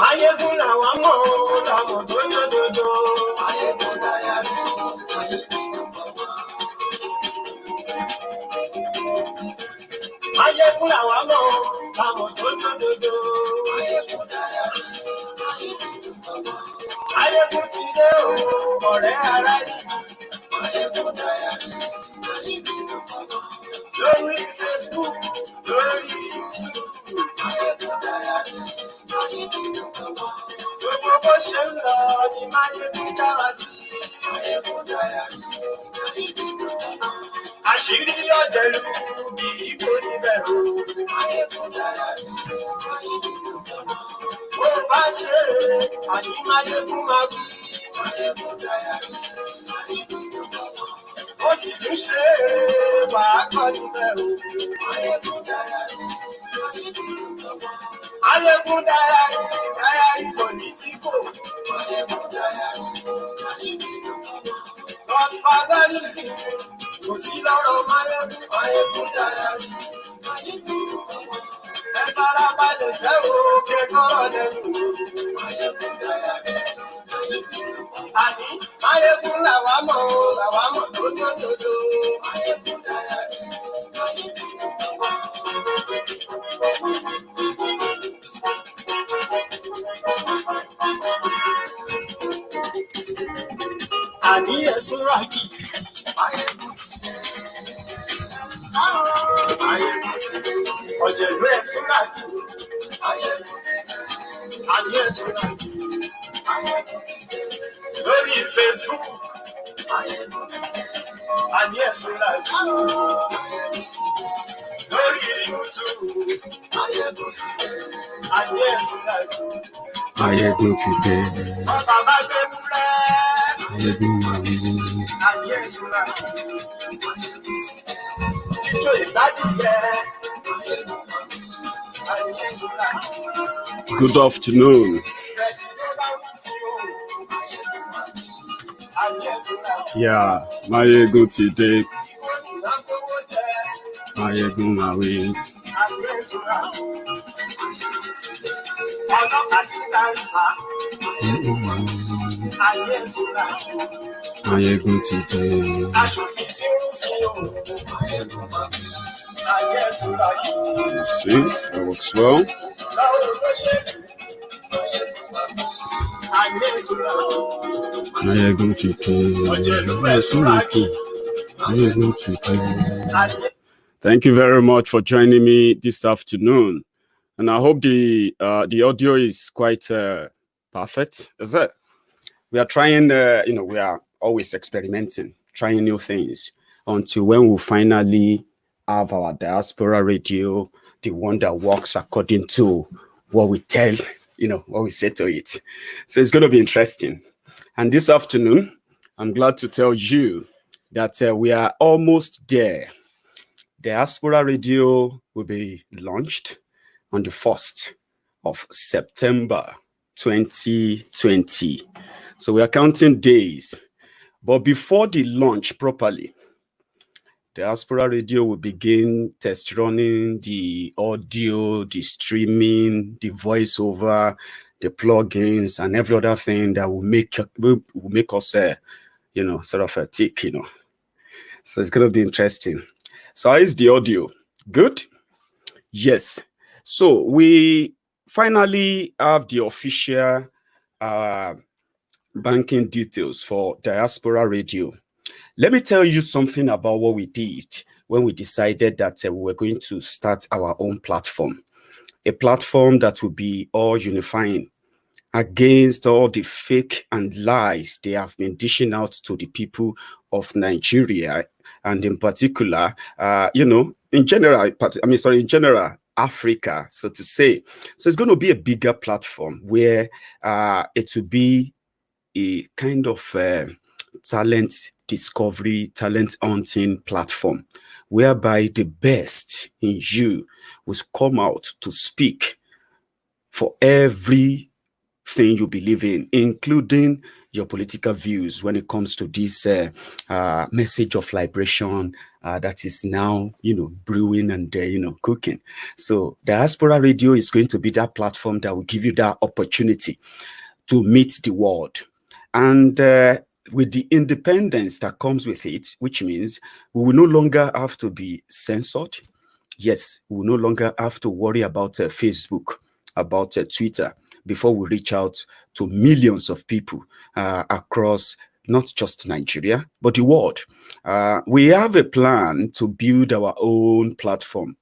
Maiyegun làwọn mọ̀ ọ́ làwọn tó yán dodo. Maiyegun dáyàrí, Maiyegun làwọn mọ̀ ọ́ làwọn tó yán dodo. Maiyegun dáyàrí, Maiyegun ti dé o, ọ̀rẹ́ ara yìí. Maiyegun dáyàrí, lórí Facebook, lórí YouTube. Maiyegun dáyàrí. Gbogbo bó ṣe ń lọ ni Maiyegun dára sí. Àṣírí ọ̀jẹ̀lú bí igbó níbẹ̀ o. Bó bá ṣe àní Maiyegun máa wí. Ó sì tún ṣe wàá kọ́ níbẹ̀ o. Maiyegun dáyàrí Politico. Godfatherism kò sí lọ́rọ̀ Maiyegun dáyàrí. Ẹ fara balẹ̀ sẹ́ o kẹ́kọ̀ọ́ lẹ́nu. Àní Maiyegun làwa mọ̀ lójoojoojú. Àní ẹ̀sùn rákì. Maiyegun ti dé. Maiyegun ti dé. Ọ̀jẹ̀lú ẹ̀sùn rákì. Maiyegun ti dé. Àní ẹ̀sùn rákì. Maiyegun ti dé. Lórí Facebook. Maiyegun ti dé. Àní ẹ̀sùn rákì. Maiyegun ti dé. Lórí YouTube. Maiyegun ti dé. Àní ẹ̀sùn rákì. Maiyegun ti dé. Ọba bá gbé múlẹ̀. Maiyegun Malami. Àní ẹ̀sùn rákì. Jíjó ìgbádìyẹ. Àní ẹ̀sùn rákì. Good afternoon. Yeah, Maiyegun ti dé. Maiyegun Malami. Maiyegun ti dé. See, that works well. Maiyegun ti dé. Maiyegun ti dé. Thank you very much for joining me this afternoon, and I hope the audio is quite perfect. Is it? We are trying, we are always experimenting, trying new things until when we finally have our diaspora radio, the one that works according to what we tell, what we say to it. So it's going to be interesting. And this afternoon, I'm glad to tell you that we are almost there. Diaspora Radio will be launched on the 1st of September 2020. So we are counting days. But before the launch properly, Diaspora Radio will begin test running the audio, the streaming, the voiceover, the plugins, and every other thing that will make us, sort of a tick, So it's going to be interesting. So how is the audio? Good? Yes. So we finally have the official banking details for Diaspora Radio. Let me tell you something about what we did when we decided that we were going to start our own platform. A platform that will be all unifying against all the fake and lies they have been dishing out to the people of Nigeria, and in particular, in general, Africa, so to say. So it's going to be a bigger platform where it will be a kind of talent discovery, talent hunting platform, whereby the best in you will come out to speak for everything you believe in, including your political views when it comes to this message of liberation that is now, brewing and, cooking. So Diaspora Radio is going to be that platform that will give you that opportunity to meet the world. And with the independence that comes with it, which means we will no longer have to be censored. Yes, we will no longer have to worry about Facebook, about Twitter, before we reach out to millions of people across not just Nigeria, but the world. We have a plan to build our own platform,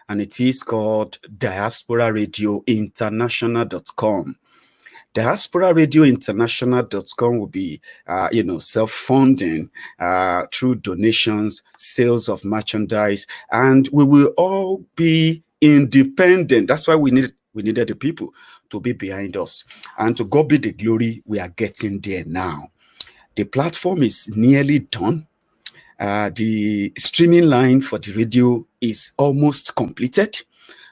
and it is called diasporaradiointernational.com. Diasporaradiointernational.com will be, self-funding through donations, sales of merchandise, and we will all be independent. That's why we needed the people to be behind us. And to God be the glory, we are getting there now. The platform is nearly done. The streaming line for the radio is almost completed.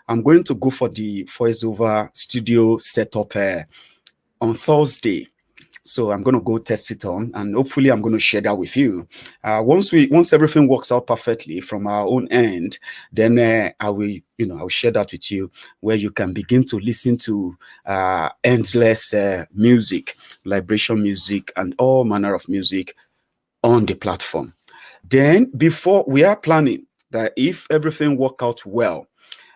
I'm going to go for the voiceover studio setup on Thursday. So I'm going to go test it on, and hopefully I'm going to share that with you. Once everything works out perfectly from our own end, then I will share that with you, where you can begin to listen to endless music, liberation music, and all manner of music on the platform. Then we are planning that if everything works out well,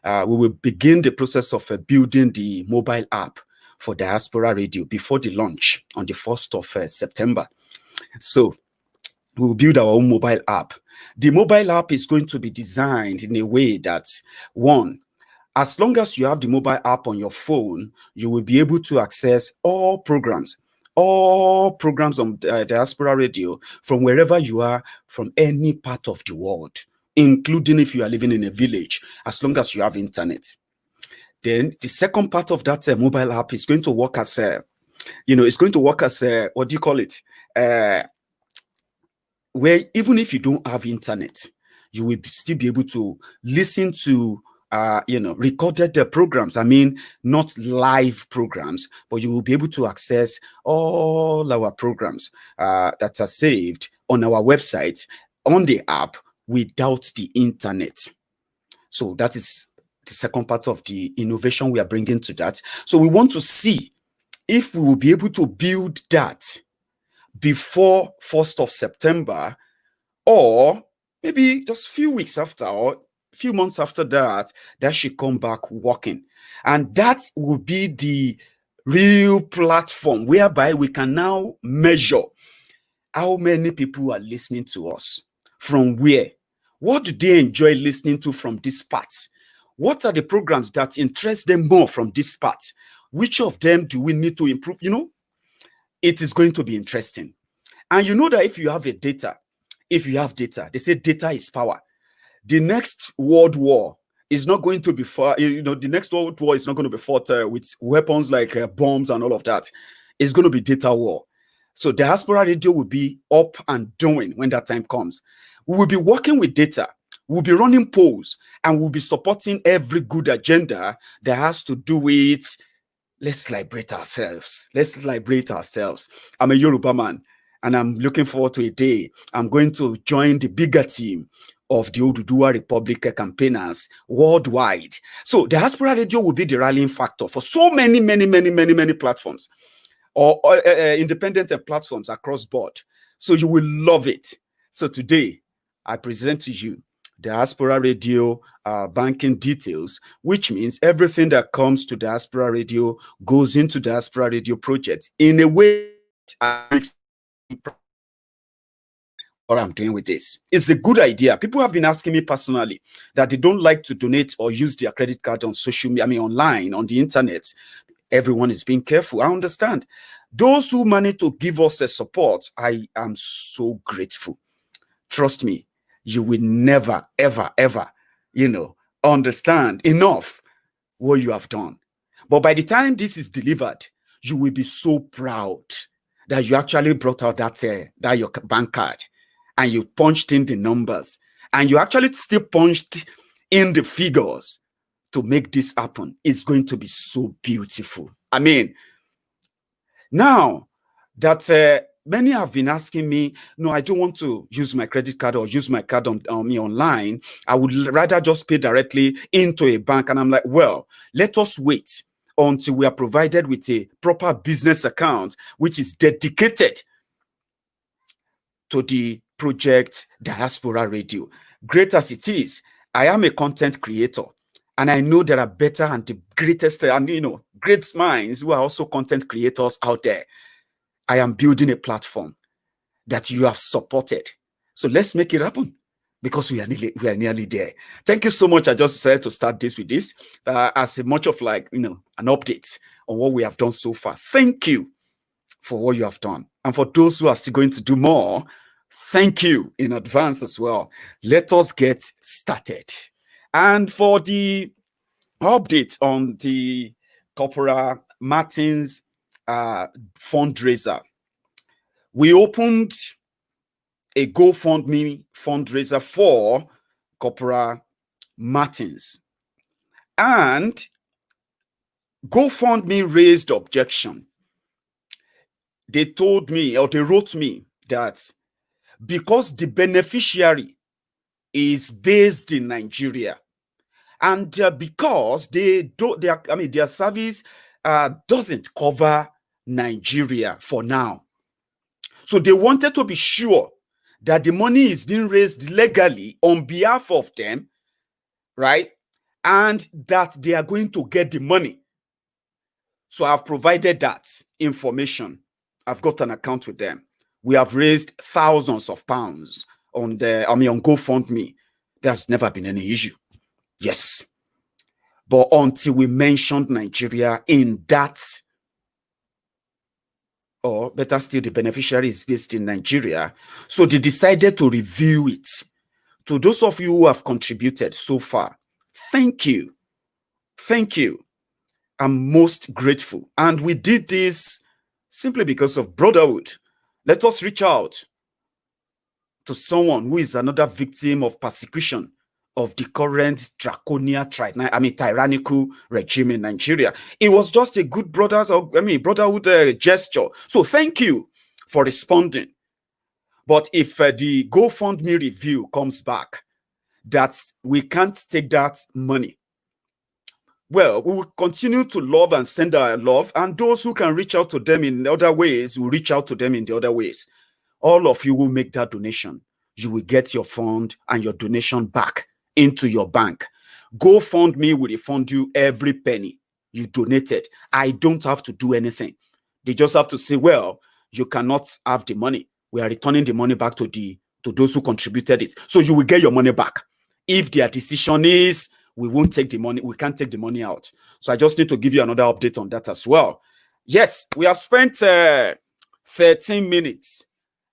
we will begin the process of building the mobile app for Diaspora Radio before the launch on the 1st of September. So we'll build our own mobile app. The mobile app is going to be designed in a way that, one, as long as you have the mobile app on your phone, you will be able to access all programs on Diaspora Radio from wherever you are, from any part of the world, including if you are living in a village, as long as you have internet. Then the second part of that mobile app is going to work as, what do you call it? Where even if you don't have internet, you will still be able to listen to, recorded programs. I mean, not live programs, but you will be able to access all our programs that are saved on our website, on the app, without the internet. So that is the second part of the innovation we are bringing to that. So we want to see if we will be able to build that before 1st of September, or maybe just a few weeks after, or a few months after that should come back working. And that will be the real platform whereby we can now measure how many people are listening to us, from where, what do they enjoy listening to from this part, what are the programs that interest them more from this part, which of them do we need to improve. It is going to be interesting. And you know that if you have data, they say data is power. The next world war is not going to be fought. The next world war is not going to be fought with weapons like bombs and all of that. It's going to be data war. So Diaspora Radio will be up and doing when that time comes. We will be working with data. We'll be running polls, and we'll be supporting every good agenda that has to do with let's liberate ourselves. I'm a Yoruba man, and I'm looking forward to a day I'm going to join the bigger team of the Oduduwa Republic campaigners worldwide. So Diaspora Radio will be the rallying factor for so many platforms, or independent platforms across board. So you will love it. So today, I present to you Diaspora Radio banking details, which means everything that comes to Diaspora Radio goes into Diaspora Radio projects in a way what I'm doing with this. It's a good idea. People have been asking me personally that they don't like to donate or use their credit card on social media, online, on the internet. Everyone is being careful. I understand. Those who manage to give us a support, I am so grateful. Trust me, you will never, ever, understand enough what you have done. But by the time this is delivered, you will be so proud that you actually brought out that your bank card, and you punched in the numbers, and you actually still punched in the figures to make this happen. It's going to be so beautiful. I mean, now, that many have been asking me, no, I don't want to use my credit card or use my card on me online. I would rather just pay directly into a bank. And I'm like, well, let us wait until we are provided with a proper business account, which is dedicated to the project Diaspora Radio. Great as it is, I am a content creator, and I know there are better and the greatest and great minds who are also content creators out there. I am building a platform that you have supported. So let's make it happen, because we are nearly there. Thank you so much. I just decided to start this with this as a much of like, an update on what we have done so far. Thank you for what you have done. And for those who are still going to do more, thank you in advance as well. Let us get started. And for the update on the Corporal Martins fundraiser, we opened a GoFundMe fundraiser for Corporal Martins, and GoFundMe raised objection. They told me, or they wrote me, that because the beneficiary is based in Nigeria, and because their service doesn't cover Nigeria for now, so they wanted to be sure that the money is being raised legally on behalf of them, right? And that they are going to get the money. So I've provided that information. I've got an account with them. We have raised thousands of pounds on GoFundMe. There's never been any issue. Yes. But until we mentioned Nigeria in that, or better still, the beneficiary is based in Nigeria, so they decided to review it. To those of you who have contributed so far, thank you. Thank you. I'm most grateful. And we did this simply because of brotherhood. Let us reach out to someone who is another victim of persecution of the current draconian, tyrannical regime in Nigeria. It was just a good brotherhood gesture. So thank you for responding. But if the GoFundMe review comes back that we can't take that money, well, we will continue to love and send our love, and those who can reach out to them in other ways will reach out to them in the other ways. All of you will make that donation. You will get your fund and your donation back into your bank. GoFundMe will refund you every penny you donated. I don't have to do anything. They just have to say, well, you cannot have the money. We are returning the money back to those who contributed it. So you will get your money back. If their decision is, we won't take the money, we can't take the money out. So I just need to give you another update on that as well. Yes, we have spent 13 minutes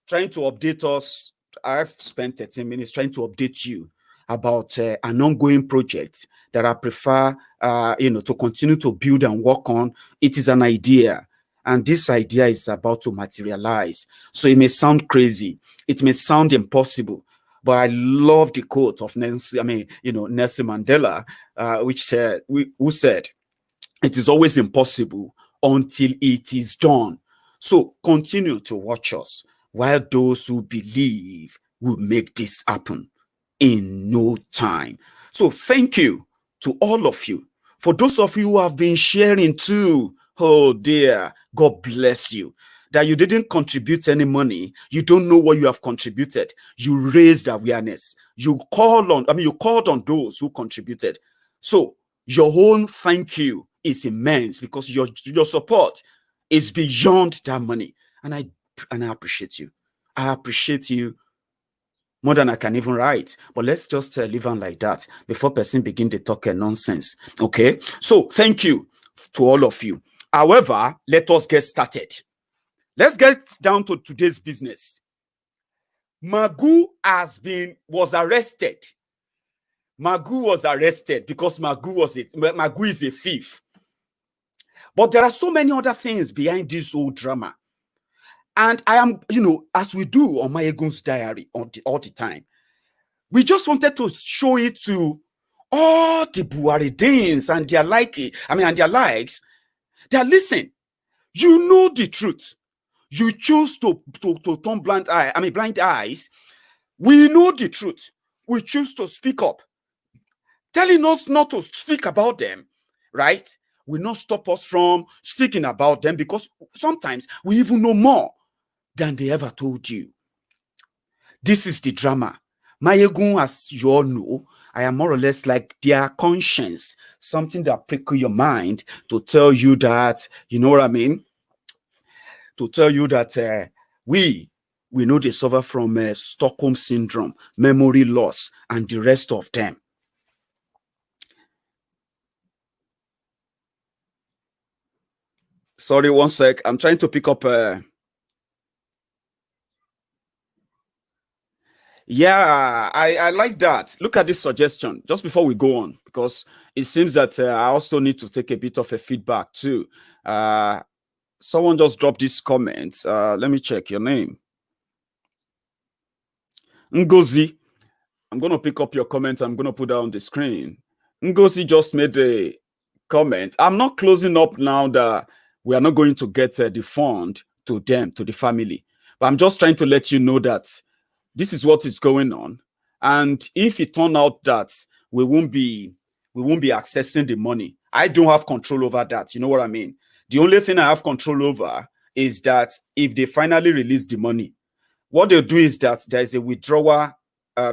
trying to update us. I've spent 13 minutes trying to update you about an ongoing project that I prefer, to continue to build and work on. It is an idea, and this idea is about to materialize. So it may sound crazy, it may sound impossible, but I love the quote of Nelson Mandela, who said, "It is always impossible until it is done." So continue to watch us, while those who believe will make this happen in no time. So thank you to all of you. For those of you who have been sharing too, oh dear, God bless you. That you didn't contribute any money, you don't know what you have contributed. You raised awareness. You called on those who contributed. So your own thank you is immense, because your support is beyond that money. And I appreciate you. I appreciate you more than I can even write. But let's just leave on like that before person begin to talk nonsense. Okay? So thank you to all of you. However, let us get started. Let's get down to today's business. Magu was arrested. Magu was arrested because Magu is a thief. But there are so many other things behind this whole drama. And I am, as we do on Maiyegun's diary all the time, we just wanted to show it to all the Buharidins and their likes, that listen, you know the truth. You choose to turn blind eyes. We know the truth. We choose to speak up. Telling us not to speak about them, right, will not stop us from speaking about them, because sometimes we even know more than they ever told you. This is the drama. Maiyegun, as you all know, I am more or less like their conscience, something that prickle your mind to tell you that, you know what I mean? To tell you that we know they suffer from Stockholm syndrome, memory loss, and the rest of them. Sorry, one sec. I'm trying to pick up. Yeah, I like that. Look at this suggestion just before we go on, because it seems that I also need to take a bit of a feedback too. Someone just dropped this comment. Let me check your name. Ngozi. I'm going to pick up your comment. I'm going to put that on the screen. Ngozi just made a comment. I'm not closing up now that we are not going to get the fund to them, to the family. But I'm just trying to let you know that this is what is going on. And if it turns out that we won't be accessing the money, I don't have control over that. You know what I mean? The only thing I have control over is that if they finally release the money, what they'll do is that there is a withdrawal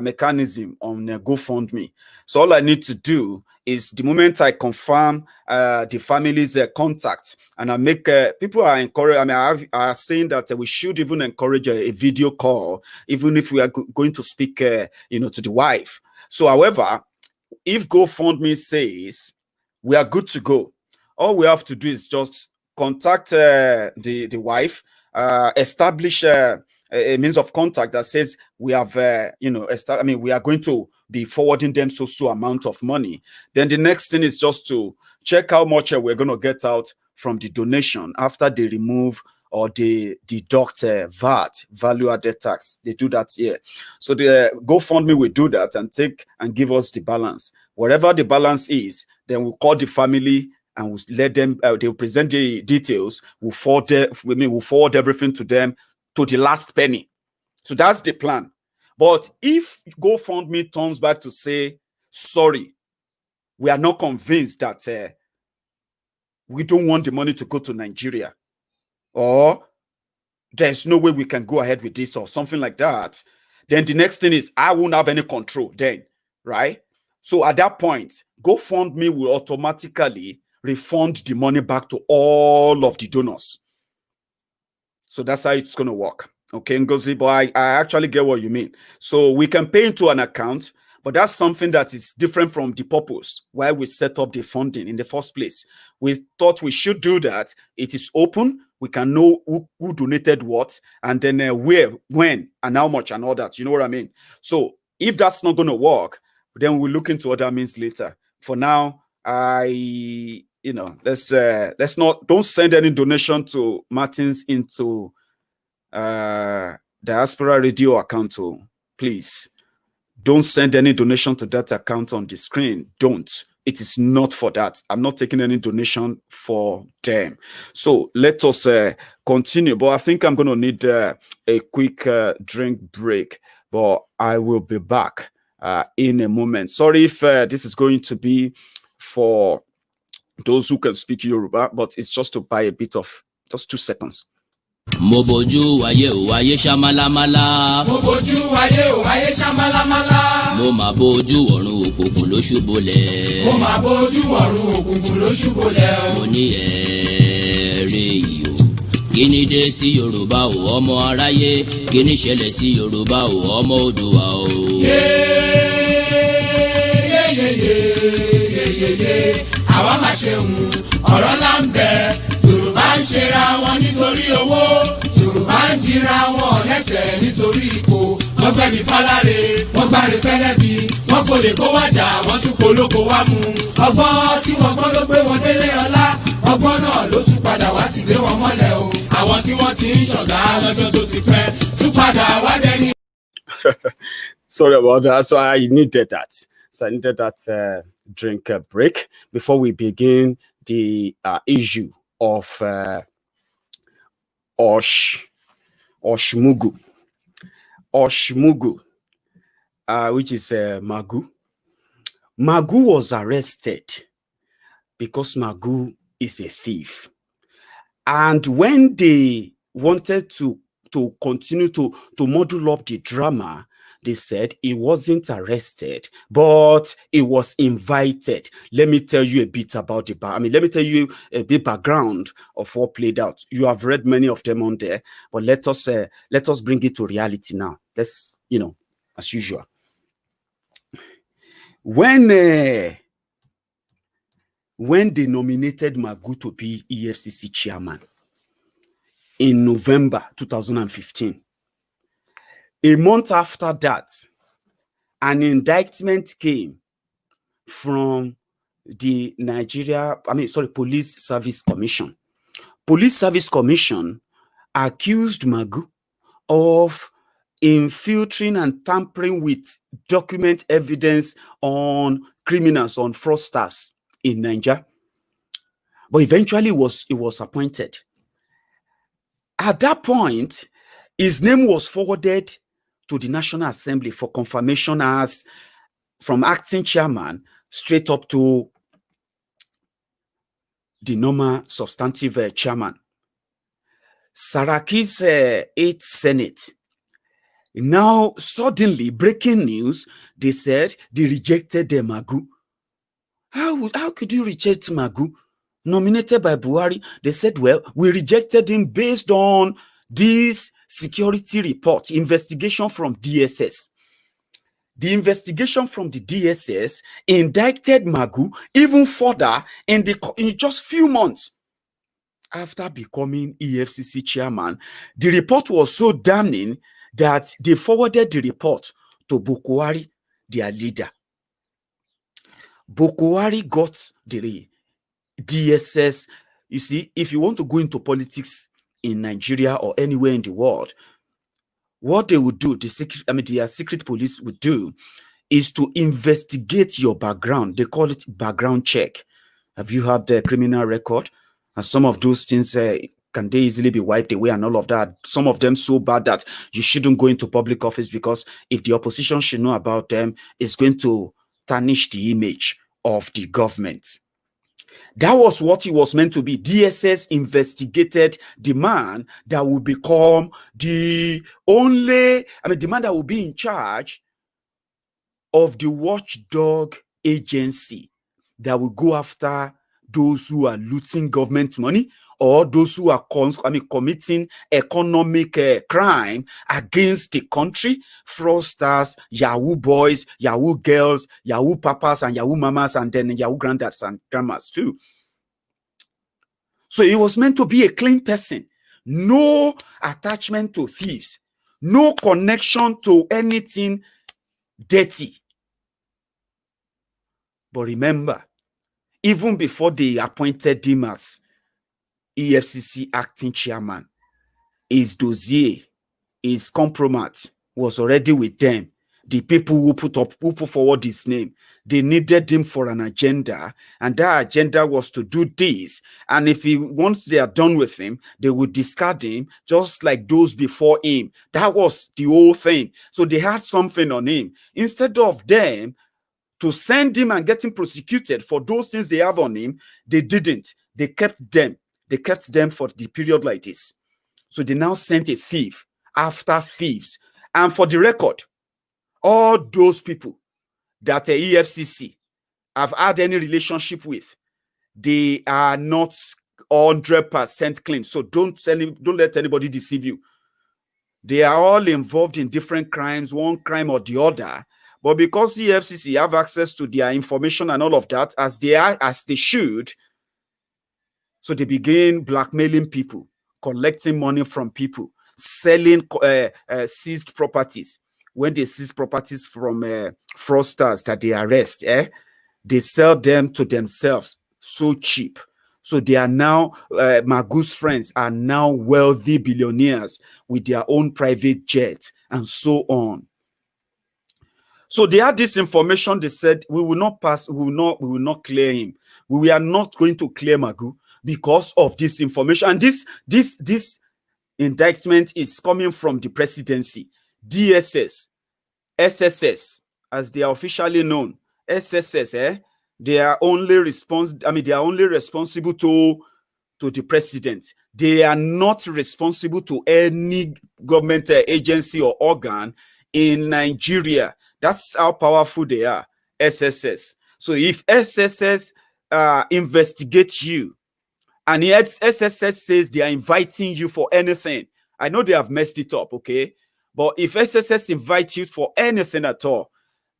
mechanism on GoFundMe. So all I need to do is, the moment I confirm the family's contact, and I make people are encouraged. I mean, I are saying that we should even encourage a video call, even if we are going to speak, you know, to the wife. So, however, if GoFundMe says we are good to go, all we have to do is just contact the wife, establish a means of contact that says we have, you know, we are going to be forwarding them so amount of money. Then the next thing is just to check how much we're going to get out from the donation after they remove or they deduct VAT, value added tax. They do that here. So the GoFundMe will do that and take and give us the balance. Whatever the balance is, then we'll call the family and we'll let them, they'll present the details. We'll forward everything to them to the last penny. So that's the plan. But if GoFundMe turns back to say, sorry, we are not convinced that we don't want the money to go to Nigeria, or there's no way we can go ahead with this, or something like that, then the next thing is I won't have any control then, right? So at that point, GoFundMe will automatically refund the money back to all of the donors. So that's how it's going to work. Okay, Ngozi, but I actually get what you mean. So we can pay into an account, but that's something that is different from the purpose why we set up the funding in the first place. We thought we should do that. It is open. We can know who donated what, and then where, when, and how much, and all that. You know what I mean? So if that's not going to work, then we'll look into other means later. For now, let's not, don't send any donation to Martins into Diaspora Radio account. Please don't send any donation to that account on the screen. Don't. It is not for that. I'm not taking any donation for them. So let us continue. But I think I'm going to need a quick drink break. But I will be back in a moment. Sorry if this is going to be for those who can speak Yoruba, but it's just to buy a bit of, just 2 seconds. Mo bojú ayé o ayé ṣamálámálá. Mo bojú ayé o ayé ṣamálámálá. Mo máa bojú ọ̀run òkùnkùn ló ṣubúlẹ̀. Mo máa bojú ọ̀run òkùnkùn ló ṣubúlẹ̀. Mo ní ẹ̀ẹ́rẹ́ yìí o. Kíni dé sí Yorùbá o ọmọ aráyé? Kíni ṣẹlẹ̀ sí Yorùbá o ọmọ Oòduà o? Yéyéyéyéyéyéyé àwa máa ṣeun ọ̀rọ̀ là ń bẹ. Yorùbá ń ṣera wọn nítorí owó. Yorùbá ń jìra wọn lẹ́sẹ̀ nítorí ipò. Wọ́n gbẹ̀bí fáláre, wọ́n gbáre pẹ́lẹ́bí. Wọ́n kò lè kó wájà, wọ́n tún polóko wá mú. Ọgbọ́n tí wọ́n gbọ́n ló gbé wọn délé ọlá. Ọgbọ́n náà ló tún padà wá sí gbé wọn mọ́lẹ̀ o. Àwọn tí wọ́n ti ń ṣọ̀gá lọ́jọ́ tó ti pẹ́ tún padà wá dẹ́ni. Sorry about that. So I needed that. So I needed that drink break before we begin the issue of Osh Oshmugu, which is Magu. Magu was arrested because Magu is a thief. And when they wanted to continue to model up the drama, they said he wasn't arrested, but he was invited. Let me tell you a bit about let me tell you a bit background of what played out. You have read many of them on there, but let us bring it to reality now. Let's, as usual. When they nominated Magu to be EFCC chairman in November 2015, a month after that, an indictment came from the Police Service Commission. Police Service Commission accused Magu of infiltrating and tampering with document evidence on criminals, on fraudsters in Nigeria. But eventually he was appointed. At that point, his name was forwarded to the National Assembly for confirmation as from acting chairman straight up to the normal substantive chairman. Saraki's 8th Senate. Now, suddenly, breaking news, they said they rejected the Magu. How could you reject Magu? Nominated by Buhari, they said, well, we rejected him based on this security report, investigation from DSS. The investigation from the DSS indicted Magu even further in just few months after becoming EFCC chairman. The report was so damning that they forwarded the report to Buhari, their leader. Buhari got the DSS. You see, if you want to go into politics in Nigeria or anywhere in the world, what they would do, their secret police would do, is to investigate your background. They call it background check. Have you had the criminal record? And some of those things can they easily be wiped away and all of that. Some of them so bad that you shouldn't go into public office, because if the opposition should know about them, it's going to tarnish the image of the government. That was what it was meant to be. DSS investigated the man that will become the man that will be in charge of the watchdog agency that will go after those who are looting government money or those who are committing economic crime against the country, fraudsters, Yahoo boys, Yahoo girls, Yahoo papas and Yahoo mamas, and then Yahoo granddads and grandmas too. So it was meant to be a clean person. No attachment to thieves. No connection to anything dirty. But remember, even before they appointed him as EFCC acting chairman, his dossier, his compromise was already with them. The people who put forward his name, they needed him for an agenda, and that agenda was to do this. And once they are done with him, they would discard him just like those before him. That was the whole thing. So they had something on him. Instead of them to send him and get him prosecuted for those things they have on him, they didn't. They kept them. They kept them for the period like this. So they now sent a thief after thieves. And for the record, all those people that the EFCC have had any relationship with, they are not 100% clean. So don't let anybody deceive you. They are all involved in different crimes, one crime or the other. But because the EFCC have access to their information and all of that, as they should, so they begin blackmailing people, collecting money from people, selling seized properties. When they seize properties from fraudsters that they arrest, they sell them to themselves so cheap. So they are now, Magu's friends are now wealthy billionaires with their own private jet and so on. So they had this information. They said, we will not clear him. We are not going to clear Magu because of this information. And this indictment is coming from the presidency. DSS, SSS, as they are officially known, SSS, they are only responsible to the president. They are not responsible to any government agency or organ in Nigeria. That's how powerful they are, SSS. So if SSS investigates you, and yet SSS says they are inviting you for anything, I know they have messed it up, okay? But if SSS invites you for anything at all,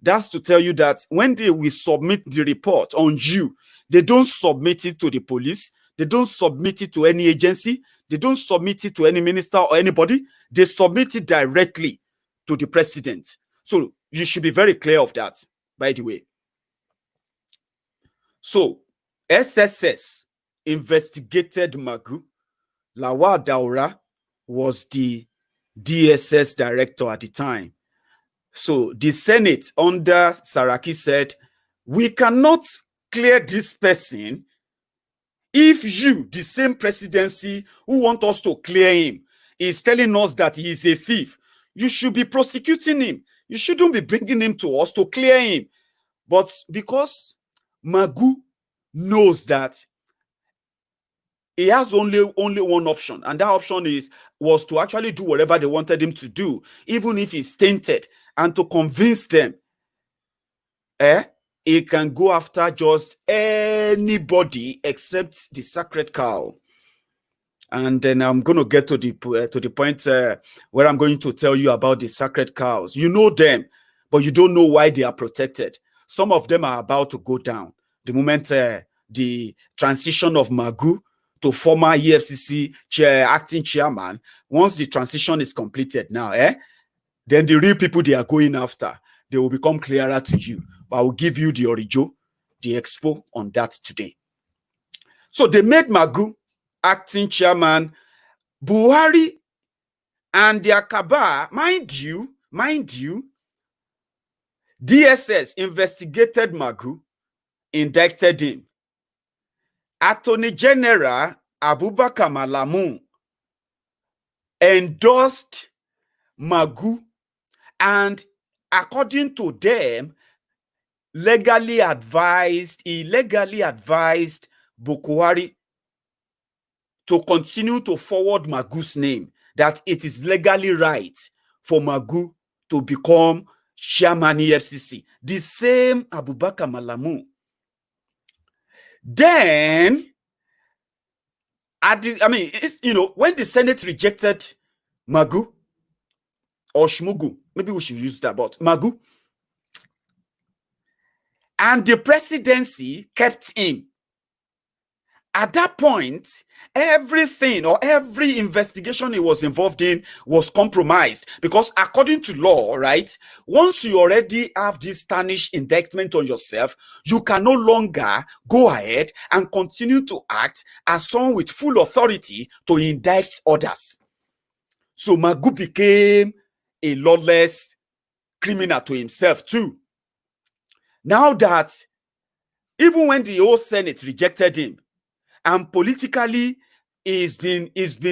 that's to tell you that when they will submit the report on you, they don't submit it to the police, they don't submit it to any agency, they don't submit it to any minister or anybody, they submit it directly to the president. So you should be very clear of that, by the way. So SSS investigated Magu. Lawal Daura was the DSS director at the time. So the Senate under Saraki said, we cannot clear this person if you, the same presidency who want us to clear him, is telling us that he is a thief. You should be prosecuting him. You shouldn't be bringing him to us to clear him. But because Magu knows that he has only one option, and that option was to actually do whatever they wanted him to do, even if he's tainted, and to convince them, he can go after just anybody except the sacred cow. And then I'm going to get to the point where I'm going to tell you about the sacred cows. You know them, but you don't know why they are protected. Some of them are about to go down. The moment the transition of Magu to former EFCC acting chairman, once the transition is completed now, then the real people they are going after, they will become clearer to you. But I will give you the original, the expo on that today. So they made Magu acting chairman. Buhari and their cabal, mind you, DSS investigated Magu, indicted him. Attorney General Abubakar Malami endorsed Magu, and according to them, illegally advised Buhari to continue to forward Magu's name, that it is legally right for Magu to become chairman EFCC. The same Abubakar Malami. Then, when the Senate rejected Magu, or Shmugu, maybe we should use that, but Magu, and the presidency kept him. At that point, everything or every investigation he was involved in was compromised, because according to law, right, once you already have this tarnished indictment on yourself, you can no longer go ahead and continue to act as someone with full authority to indict others. So Magu became a lawless criminal to himself too. Now that even when the whole Senate rejected him, and politically he's been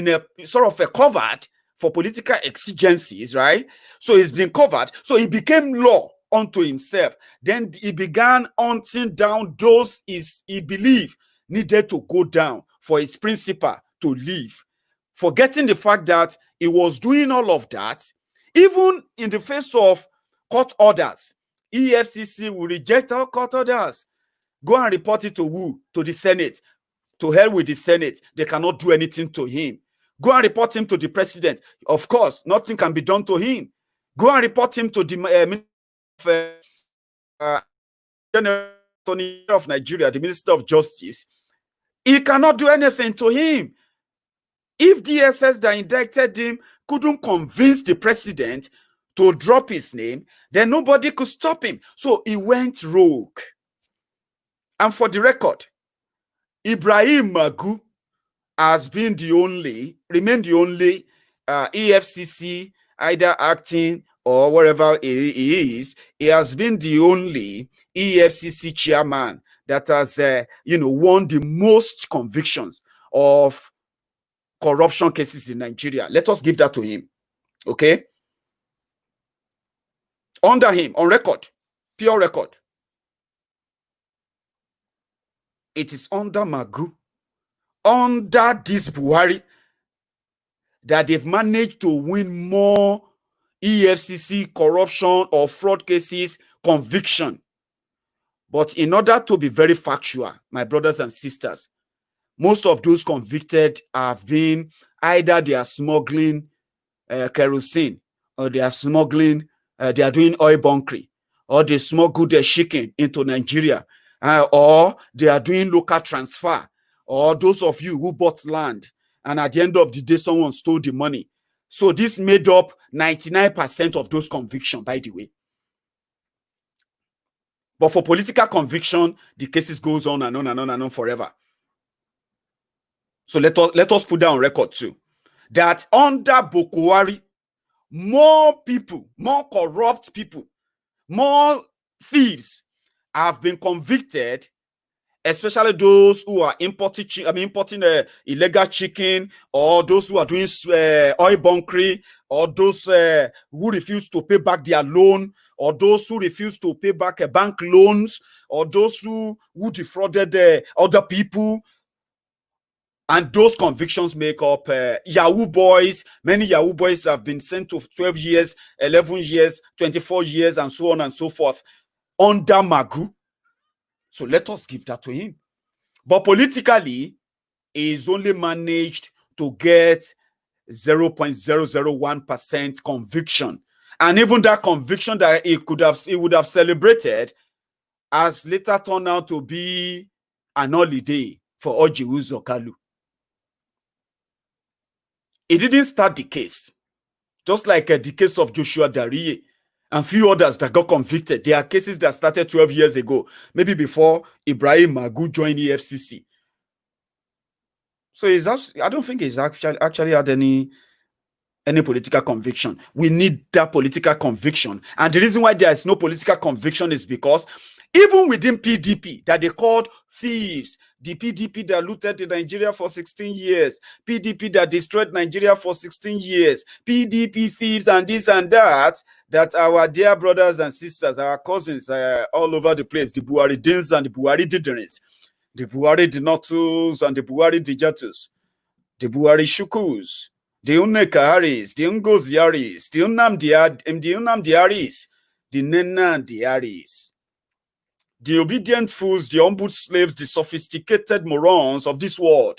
a sort of a covered for political exigencies, right? So he's been covered. So he became law unto himself. Then he began hunting down those he believed needed to go down for his principal to leave, forgetting the fact that he was doing all of that even in the face of court orders. EFCC will reject all court orders. Go and report it to who? To the Senate. To hell with the Senate. They cannot do anything to him. Go and report him to the president. Of course, nothing can be done to him. Go and report him to the General of Nigeria, the Minister of Justice. He cannot do anything to him. If DSS that indicted him couldn't convince the president to drop his name, then nobody could stop him. So he went rogue. And for the record, Ibrahim Magu has been remained the only EFCC, either acting or wherever he is. He has been the only EFCC chairman that has, won the most convictions of corruption cases in Nigeria. Let us give that to him. Okay? Under him, on record, pure record. It is under Magu, under this Buhari, that they've managed to win more EFCC corruption or fraud cases conviction. But in order to be very factual, my brothers and sisters, most of those convicted have been either they are smuggling kerosene, or they are smuggling, they are doing oil bunkering, or they smuggle their chicken into Nigeria, or they are doing local transfer, or those of you who bought land and at the end of the day someone stole the money. So this made up 99% of those convictions, by the way. But for political conviction, the cases goes on and on and on and on forever. So let us put that on record too, that under Buhari, more people, more corrupt people, more thieves have been convicted, especially those who are importing illegal chicken, or those who are doing oil bunkering, or those who refuse to pay back their loan, or those who refuse to pay back bank loans, or those who defrauded other people. And those convictions make up Yahoo boys. Many Yahoo boys have been sent to 12 years, 11 years, 24 years, and so on and so forth under Magu. So let us give that to him. But politically, he's only managed to get 0.001% conviction. And even that conviction that he would have celebrated has later turned out to be an holiday for Orji Uzor-Kalu. It didn't start the case. Just like the case of Joshua Dariye and few others that got convicted. There are cases that started 12 years ago, maybe before Ibrahim Magu joined the EFCC. So I don't think he's actually had any political conviction. We need that political conviction. And the reason why there is no political conviction is because even within PDP, that they called thieves, the PDP that looted Nigeria for 16 years, PDP that destroyed Nigeria for 16 years, PDP thieves and this and that our dear brothers and sisters, our cousins all over the place, the Buhari Dins and the Buhari Diderins, the Buhari Dinotus and the Buhari Dijatus, the Buhari Shukus, the Unekaharis, the Ungoziaris, the Unamdiaris, the Nenandiaris. The obedient fools, the humble slaves, the sophisticated morons of this world.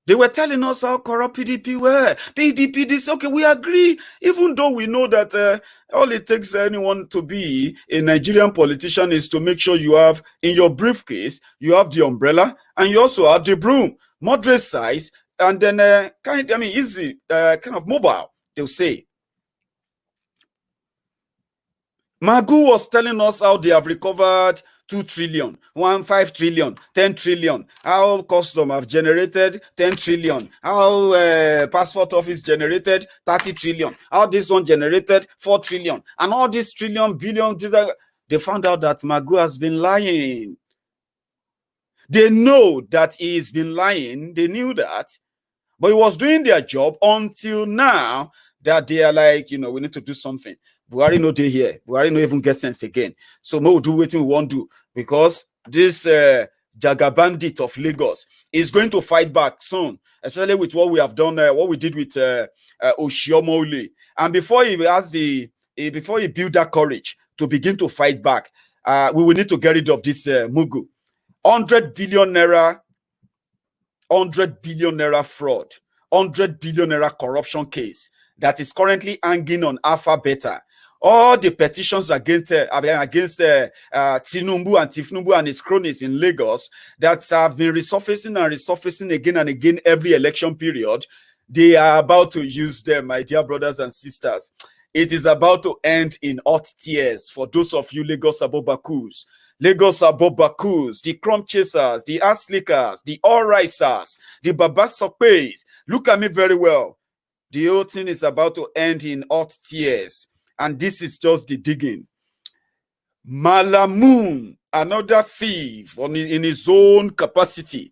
They were telling us how corrupt PDP were. PDP this, okay, we agree, even though we know that all it takes anyone to be a Nigerian politician is to make sure you have, in your briefcase, you have the umbrella, and you also have the broom, moderate size, and then easy, kind of mobile, they'll say. Magu was telling us how they have recovered 2 trillion, 5 trillion, 10 trillion, how custom have generated 10 trillion, how passport office generated 30 trillion, how this one generated 4 trillion, and all this trillion, billion, they found out that Magu has been lying. They know that he's been lying. They knew that, but he was doing their job until now that they are like, we need to do something. Buhari no dey here. Buhari no even get sense again. So we'll do what we want to do, because this Jaga bandit of Lagos is going to fight back soon, especially with what we have done, what we did with Oshiomhole. And before he build that courage to begin to fight back, we will need to get rid of this Mugu. 100 billion naira fraud, 100 billion naira corruption case that is currently hanging on Alpha Beta. All the petitions against Tinubu and Tifnubu and his cronies in Lagos that have been resurfacing again and again every election period, they are about to use them, my dear brothers and sisters. It is about to end in hot tears for those of you Lagos Abobakus, the crumb chasers, the ass slickers, the all-risers, the babasokpes. Look at me very well. The whole thing is about to end in hot tears. And this is just the digging. Malamun, another thief in his own capacity.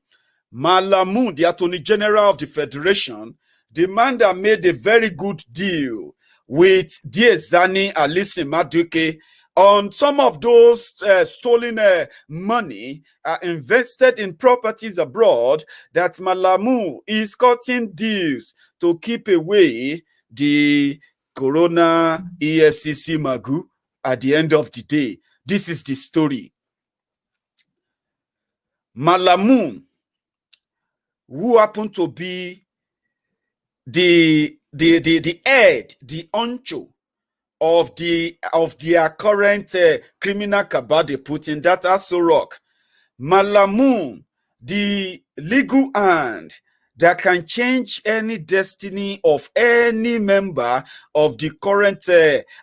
Malamu, the Attorney General of the Federation, the man that made a very good deal with Diezani Alison Maduke on some of those stolen money invested in properties abroad, that Malamu is cutting deals to keep away the Corona EFCC Magu at the end of the day. This is the story. Malamu, who happened to be the head, the oncho of their current criminal cabal they put in that Aso Rock. Malamu, the legal hand that can change any destiny of any member of the current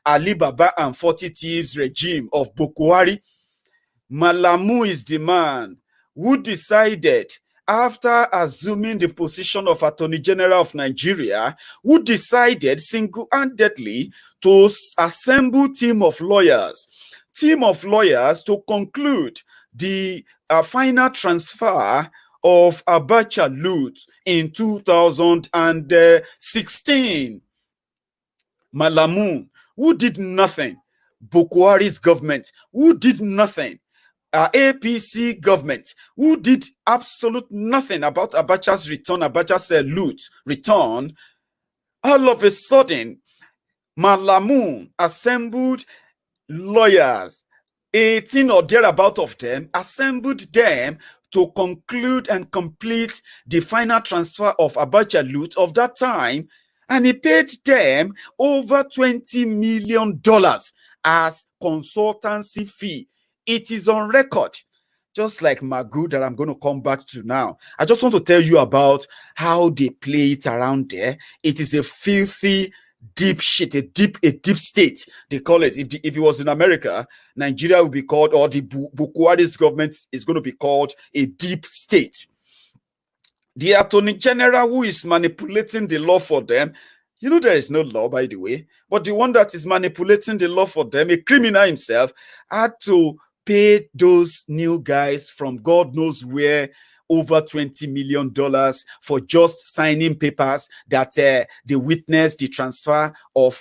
Alibaba and 40 Thieves regime of Boko Haram. Malamu is the man who decided, after assuming the position of Attorney General of Nigeria, who decided single-handedly to assemble team of lawyers to conclude the final transfer of Abacha loot in 2016. Malamu, who did nothing. Boko Haram's government, who did nothing. APC government, who did absolute nothing about Abacha's return, Abacha's loot return. All of a sudden, Malamu assembled lawyers, 18 or thereabout of them, assembled them to conclude and complete the final transfer of Abacha loot of that time, and he paid them over $20 million as consultancy fee. It is on record, just like Magu that I'm going to come back to now. I just want to tell you about how they play it around there. It is a filthy, deep shit, a deep state, they call it. If it was in America, Nigeria would be called, or the Boko Haram's government is going to be called a deep state. The Attorney General who is manipulating the law for them, you know, there is no law, by the way, but the one that is manipulating the law for them, a criminal himself, had to pay those new guys from God knows where over $20 million for just signing papers that they witnessed the transfer of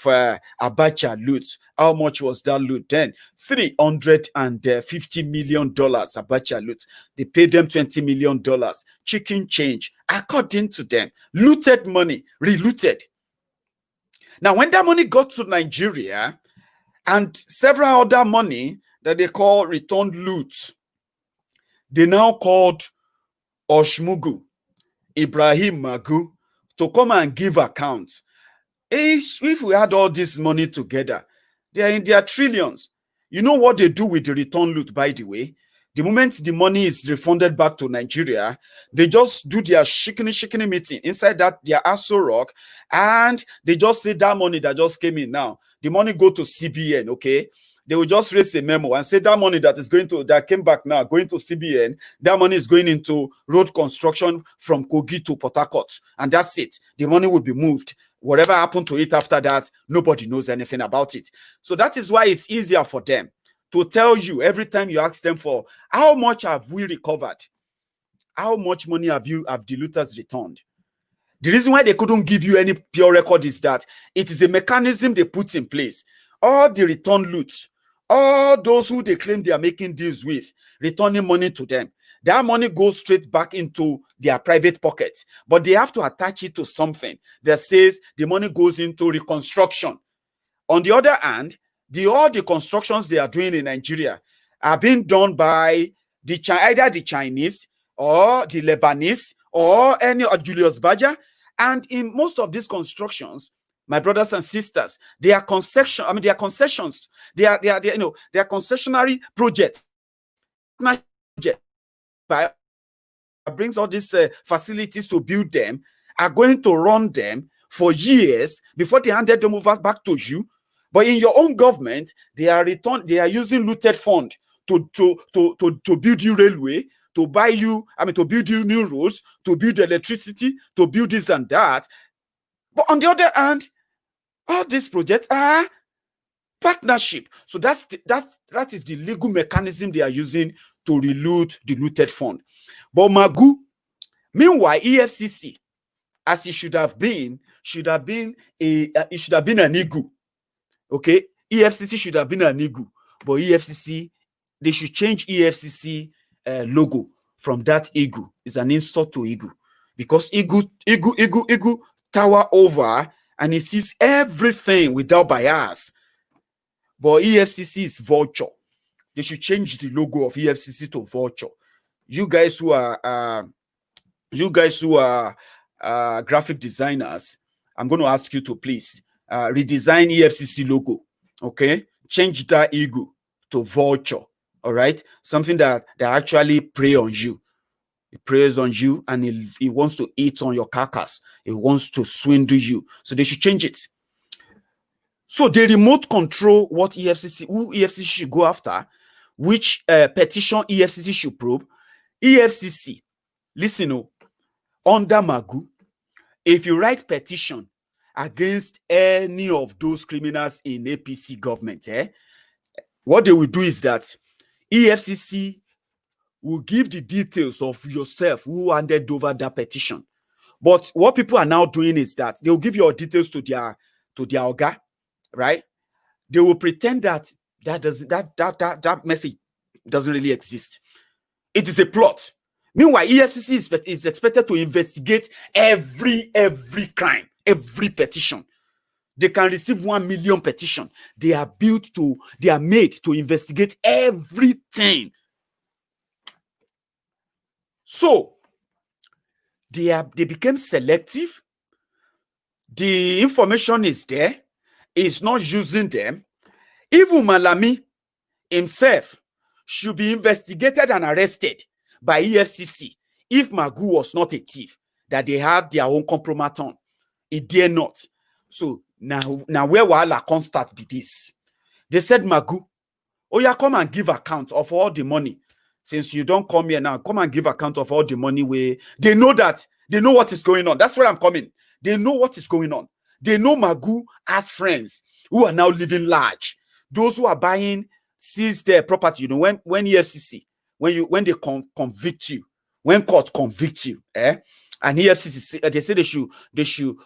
Abacha loot. How much was that loot then? $350 million Abacha loot. They paid them $20 million. Chicken change, according to them. Looted money, relooted. Now, when that money got to Nigeria and several other money that they call returned loot, they now called Oshmugu, Ibrahim Magu, to come and give account. If we had all this money together, they are in their trillions. You know what they do with the return loot, by the way? The moment the money is refunded back to Nigeria, they just do their shikini meeting inside that their Aso Rock, and they just say that money that just came in now, the money go to CBN, okay? They will just raise a memo and say that money that came back now, going to CBN, that money is going into road construction from Kogi to Port Harcourt, and that's it. The money will be moved. Whatever happened to it after that, nobody knows anything about it. So that is why it's easier for them to tell you every time you ask them for how much have we recovered, how much money have the looters returned. The reason why they couldn't give you any pure record is that it is a mechanism they put in place. All the return loot, all those who they claim they are making deals with, returning money to them, that money goes straight back into their private pocket. But they have to attach it to something that says the money goes into reconstruction. On the other hand, all the constructions they are doing in Nigeria are being done by either the Chinese or the Lebanese or any Julius Baja. And in most of these constructions, my brothers and sisters, they are concessions. They are concessionary projects. Brings all these facilities to build them, are going to run them for years before they handed them over back to you. But in your own government, they are using looted fund to build you railway, to build you new roads, to build electricity, to build this and that. But on the other hand, all these projects are partnership. So that is the legal mechanism they are using to reloot the looted fund. But Magu Meanwhile, EFCC, as it should have been an ego. Okay, EFCC should have been an ego, but EFCC, they should change EFCC logo from that ego. It's an insult to ego, because ego tower over and it sees everything without bias. But EFCC is vulture. They should change the logo of EFCC to vulture. You guys who are graphic designers, I'm going to ask you to please redesign EFCC logo. Okay, change that ego to vulture. All right, something that actually prey on you. It preys on you, and it wants to eat on your carcass. It wants to swindle you. So they should change it. So they remote control who EFCC should go after, which petition EFCC should probe. EFCC, listen, under Magu, if you write petition against any of those criminals in APC government, what they will do is that EFCC will give the details of yourself who handed over that petition. But what people are now doing is that they will give your details to their oga, right? They will pretend that message doesn't really exist. It is a plot. Meanwhile, EFCC is expected to investigate every crime, every petition. They can receive 1 million petition. They are made to investigate everything. So they became selective. The information is there. It's not using them. Even Malami himself should be investigated and arrested by EFCC if Magu was not a thief, that they had their own compromat on. It dare not. So now where Wahala can't start be this. They said, Magu, oh yeah, come and give account of all the money. Since you don't come here now, come and give account of all the money where they know what is going on. That's where I'm coming. They know what is going on. They know Magu has friends who are now living large. Those who are buying, seize their property. You know, when EFCC, when they convict you, when court convict you, and EFCC, they say they should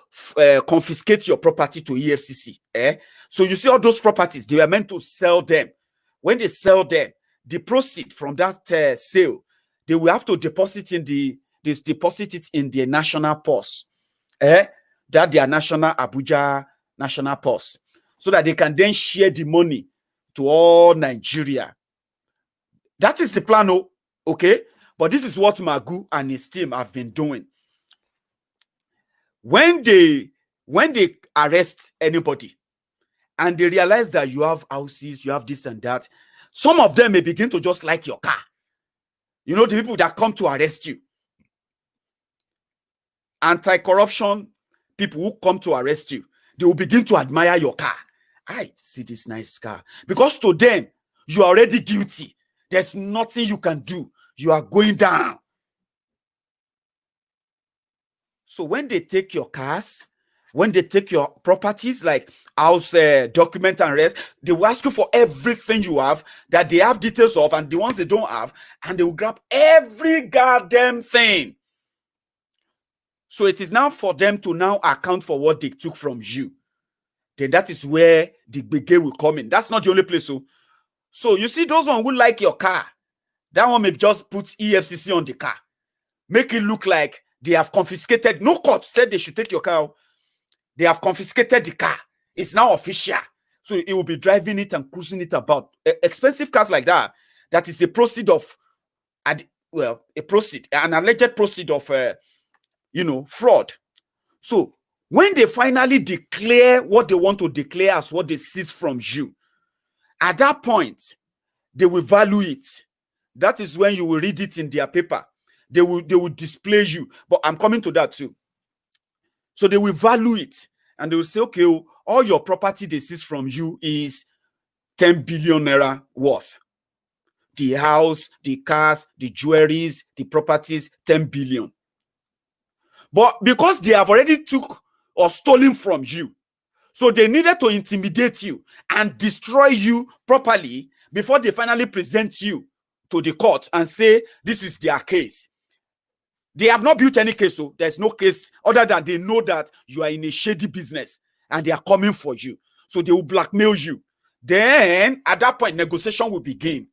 confiscate your property to EFCC. So you see all those properties, they were meant to sell them. When they sell them, the proceed from that sale, they will have to deposit it in the national purse, that their national Abuja national purse, so that they can then share the money to all Nigeria. That is the plan, okay? But this is what Magu and his team have been doing. When they arrest anybody and they realize that you have houses, you have this and that, some of them may begin to just like your car. You know, the people that come to arrest you. Anti-corruption people who come to arrest you, they will begin to admire your car. I see this nice car. Because to them, you are already guilty. There's nothing you can do. You are going down. So when they take your cars, when they take your properties like house, document and rest, they will ask you for everything you have that they have details of, and the ones they don't have, and they will grab every goddamn thing. So it is now for them to now account for what they took from you. Then that is where the brigade will come in. That's not the only place. So you see those one who like your car, that one may just put EFCC on the car. Make it look like they have confiscated. No court said they should take your car. They have confiscated the car. It's now official. So it will be driving it and cruising it about. Expensive cars like that, that is a proceed of, an alleged proceed of, fraud. So when they finally declare what they want to declare as what they seize from you, at that point, they will value it. That is when you will read it in their paper. They will display you. But I'm coming to that too. So they will value it. And they will say, okay, all your property they seize from you is 10 billion naira worth. The house, the cars, the jewelries, the properties, 10 billion. But because they have already took or stolen from you, so they needed to intimidate you and destroy you properly before they finally present you to the court and say, this is their case. They have not built any case, so there's no case other than they know that you are in a shady business and they are coming for you. So they will blackmail you. Then at that point, negotiation will begin.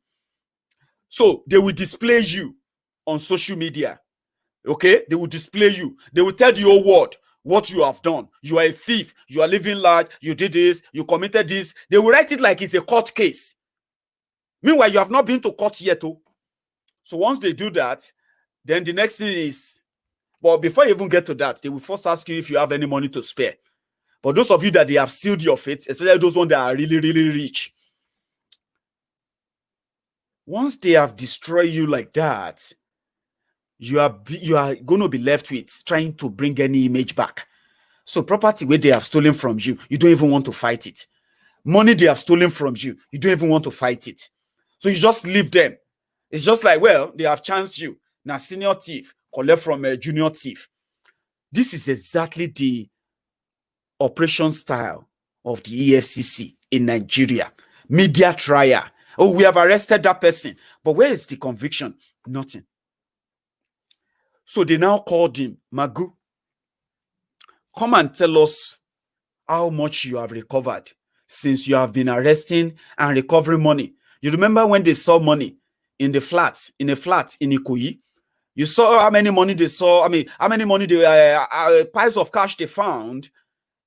So they will display you on social media. Okay? They will display you. They will tell the whole world what you have done. You are a thief. You are living large. You did this. You committed this. They will write it like it's a court case. Meanwhile, you have not been to court yet. Oh. So once they do that, then the next thing is, but before you even get to that, they will first ask you if you have any money to spare. But those of you that they have sealed your fate, especially those ones that are really, really rich, once they have destroyed you like that, you are going to be left with trying to bring any image back. So property where they have stolen from you, you don't even want to fight it. Money they have stolen from you, you don't even want to fight it. So you just leave them. It's just like, well, they have chanced you. Now senior thief collect from a junior thief. This is exactly the operation style of the EFCC in Nigeria. Media trial. Oh, we have arrested that person. But where is the conviction? Nothing. So they now called him, Magu. Come and tell us how much you have recovered since you have been arresting and recovering money. You remember when they saw money in a flat in Ikoyi? You saw how many money they saw. I mean, how many money piles of cash they found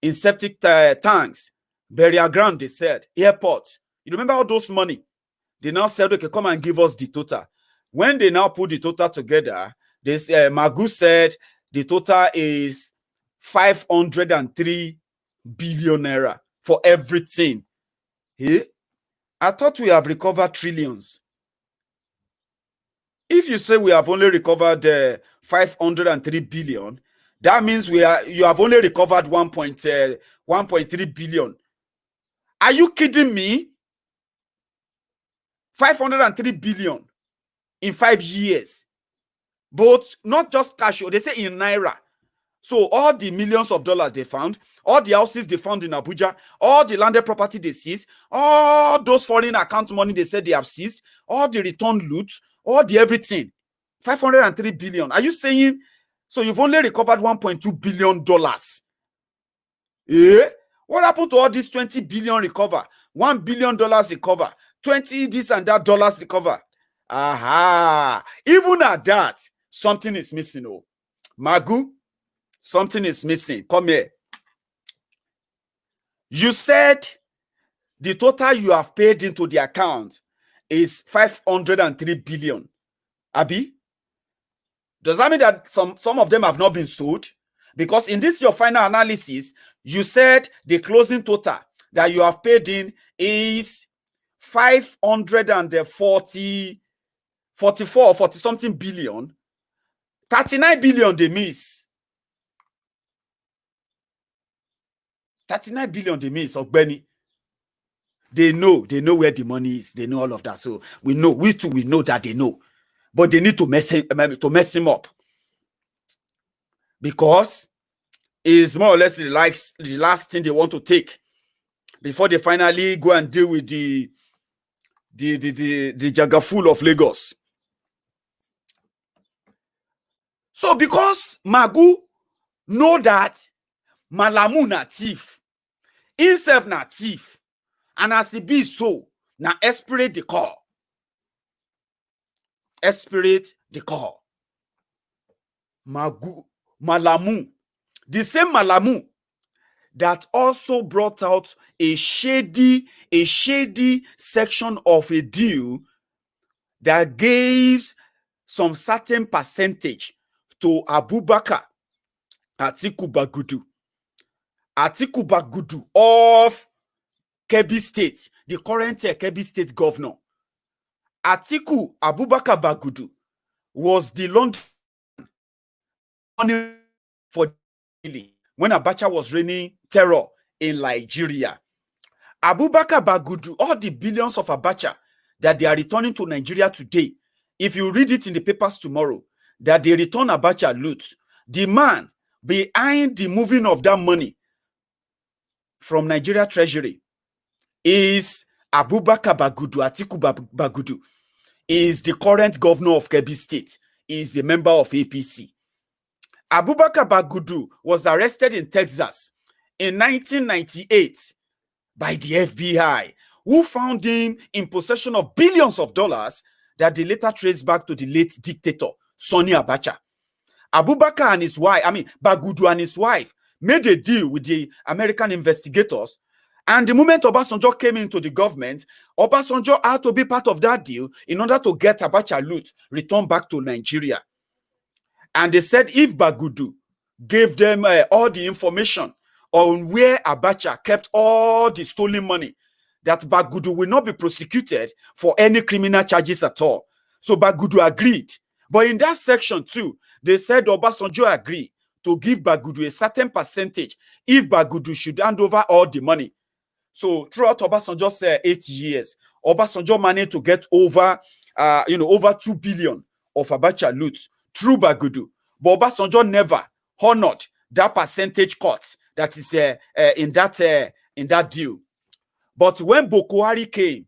in septic tanks, burial ground, they said, airport. You remember all those money? They now said, okay, come and give us the total. When they now put the total together, this Magu said the total is 503 billion naira for everything. Hey, I thought we have recovered trillions. If you say we have only recovered 503 billion, that means you have only recovered 1.3 billion. Are you kidding me? 503 billion in 5 years. But not just cash, they say in naira. So all the millions of dollars they found, all the houses they found in Abuja, all the landed property they seized, all those foreign account money they said they have seized, all the return loot, all the everything. 503 billion. Are you saying, so you've only recovered $1.2 billion? Eh? What happened to all these 20 billion recover? $1 billion recover? 20 this and that dollars recover? Aha. Even at that, something is missing. Oh, Magu, something is missing. Come here. You said the total you have paid into the account is 503 billion. Abi? Does that mean that some of them have not been sold? Because in this your final analysis, you said the closing total that you have paid in is 540 something billion. 39 billion they miss. 39 billion they miss, Ogbeni. They know where the money is. They know all of that. So we know that they know. But they need to mess him up. Because it's more or less the last thing they want to take before they finally go and deal with the Jagafool of Lagos. So because Magu know that Malamu na thief, himself na thief, and as he be so, na esperate the call. Esperate the call. Malamu, the same Malamu that also brought out a shady section of a deal that gives some certain percentage to Abubakar Atiku Bagudu of Kebbi State, the current Kebbi State governor. Atiku Abubakar Bagudu was the London for when Abacha was reigning terror in Nigeria. Abubakar Bagudu, all the billions of Abacha that they are returning to Nigeria today, if you read it in the papers tomorrow, that they return Abacha loot, the man behind the moving of that money from Nigeria Treasury is Abubakar Bagudu. Atiku Bagudu is the current governor of Kebbi State. He is a member of APC. Abubakar Bagudu was arrested in Texas in 1998 by the FBI, who found him in possession of billions of dollars that they later traced back to the late dictator, Sani Abacha. Abubakar and his wife, Bagudu and his wife, made a deal with the American investigators. And the moment Obasanjo came into the government, Obasanjo had to be part of that deal in order to get Abacha loot returned back to Nigeria. And they said if Bagudu gave them all the information on where Abacha kept all the stolen money, that Bagudu will not be prosecuted for any criminal charges at all. So Bagudu agreed. But in that section too, they said Obasanjo agreed to give Bagudu a certain percentage if Bagudu should hand over all the money. So throughout Obasanjo's 8 years, Obasanjo managed to get over 2 billion of Abacha loot through Bagudu. But Obasanjo never honored that percentage cut that is in that deal. But when Boko Haram came,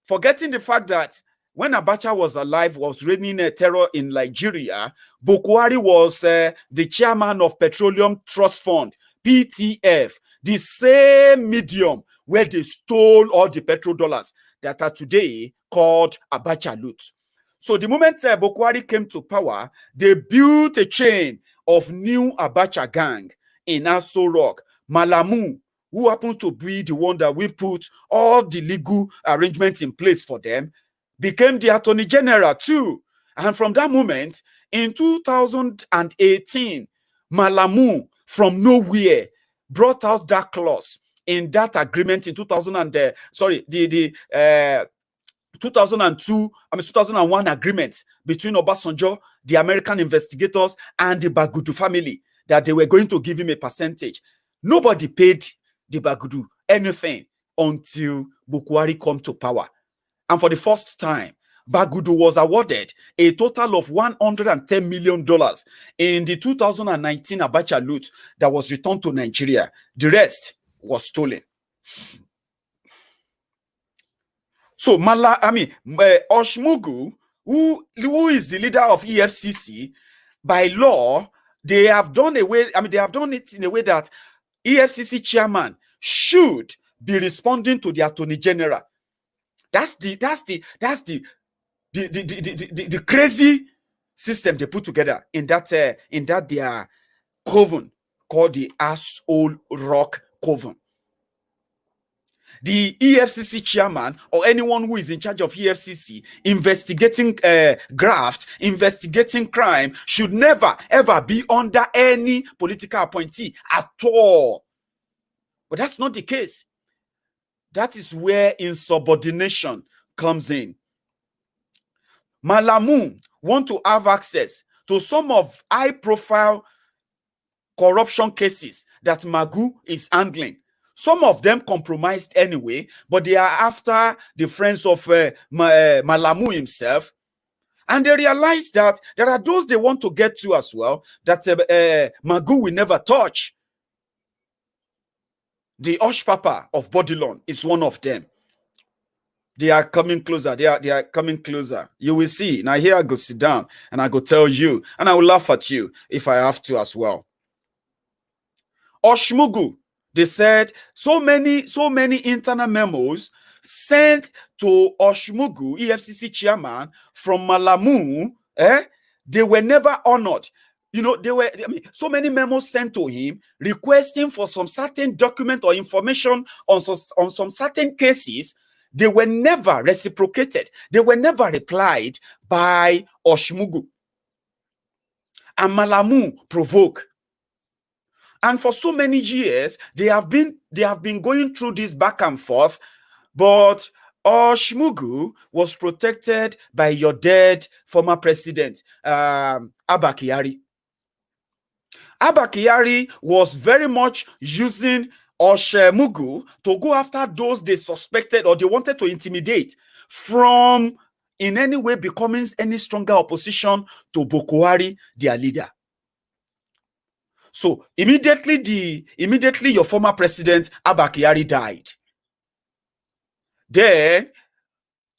forgetting the fact that when Abacha was alive, was reigning terror in Nigeria, Boko Haram was the chairman of Petroleum Trust Fund, PTF, the same medium where they stole all the petrodollars that are today called Abacha loot. So the moment Boko Haram came to power, they built a chain of new Abacha gang in Aso Rock. Malamu, who happened to be the one that we put all the legal arrangements in place for them, became the Attorney General too. And from that moment, in 2018, Malamu, from nowhere, brought out that clause in that agreement in 2001 agreement between Obasanjo, the American investigators, and the Bagudu family, that they were going to give him a percentage. Nobody paid the Bagudu anything until Boko Haram come to power. And for the first time, Bagudu was awarded a total of $110 million in the 2019 Abacha loot that was returned to Nigeria. The rest was stolen. So Oshmugu, who is the leader of EFCC, by law, they have done it in a way that EFCC chairman should be responding to the Attorney General. That's the crazy system they put together in that their coven called the Asshole Rock Coven. The EFCC chairman or anyone who is in charge of EFCC investigating graft, investigating crime should never ever be under any political appointee at all. But that's not the case. That is where insubordination comes in. Malamu want to have access to some of high-profile corruption cases that Magu is handling. Some of them compromised anyway, but they are after the friends of Malamu himself. And they realize that there are those they want to get to as well, that Magu will never touch. The Osh Papa of Bodilon is one of them. They are coming closer. They are coming closer. You will see. Now here I go sit down and I go tell you, and I will laugh at you if I have to as well. Oshmugu, they said so many internal memos sent to Oshmugu, EFCC chairman, from Malamu, they were never honored. You know, so many memos sent to him requesting for some certain document or information on some certain cases. They were never reciprocated. They were never replied by Oshmugu. And Malamu provoked. And for so many years, they have been going through this back and forth, but Oshmugu was protected by your dead former president, Abba Kyari. Abba Kyari was very much using Oshmugu to go after those they suspected or they wanted to intimidate from in any way becoming any stronger opposition to Boko Haram, their leader. So immediately your former president Abba Kyari died. Then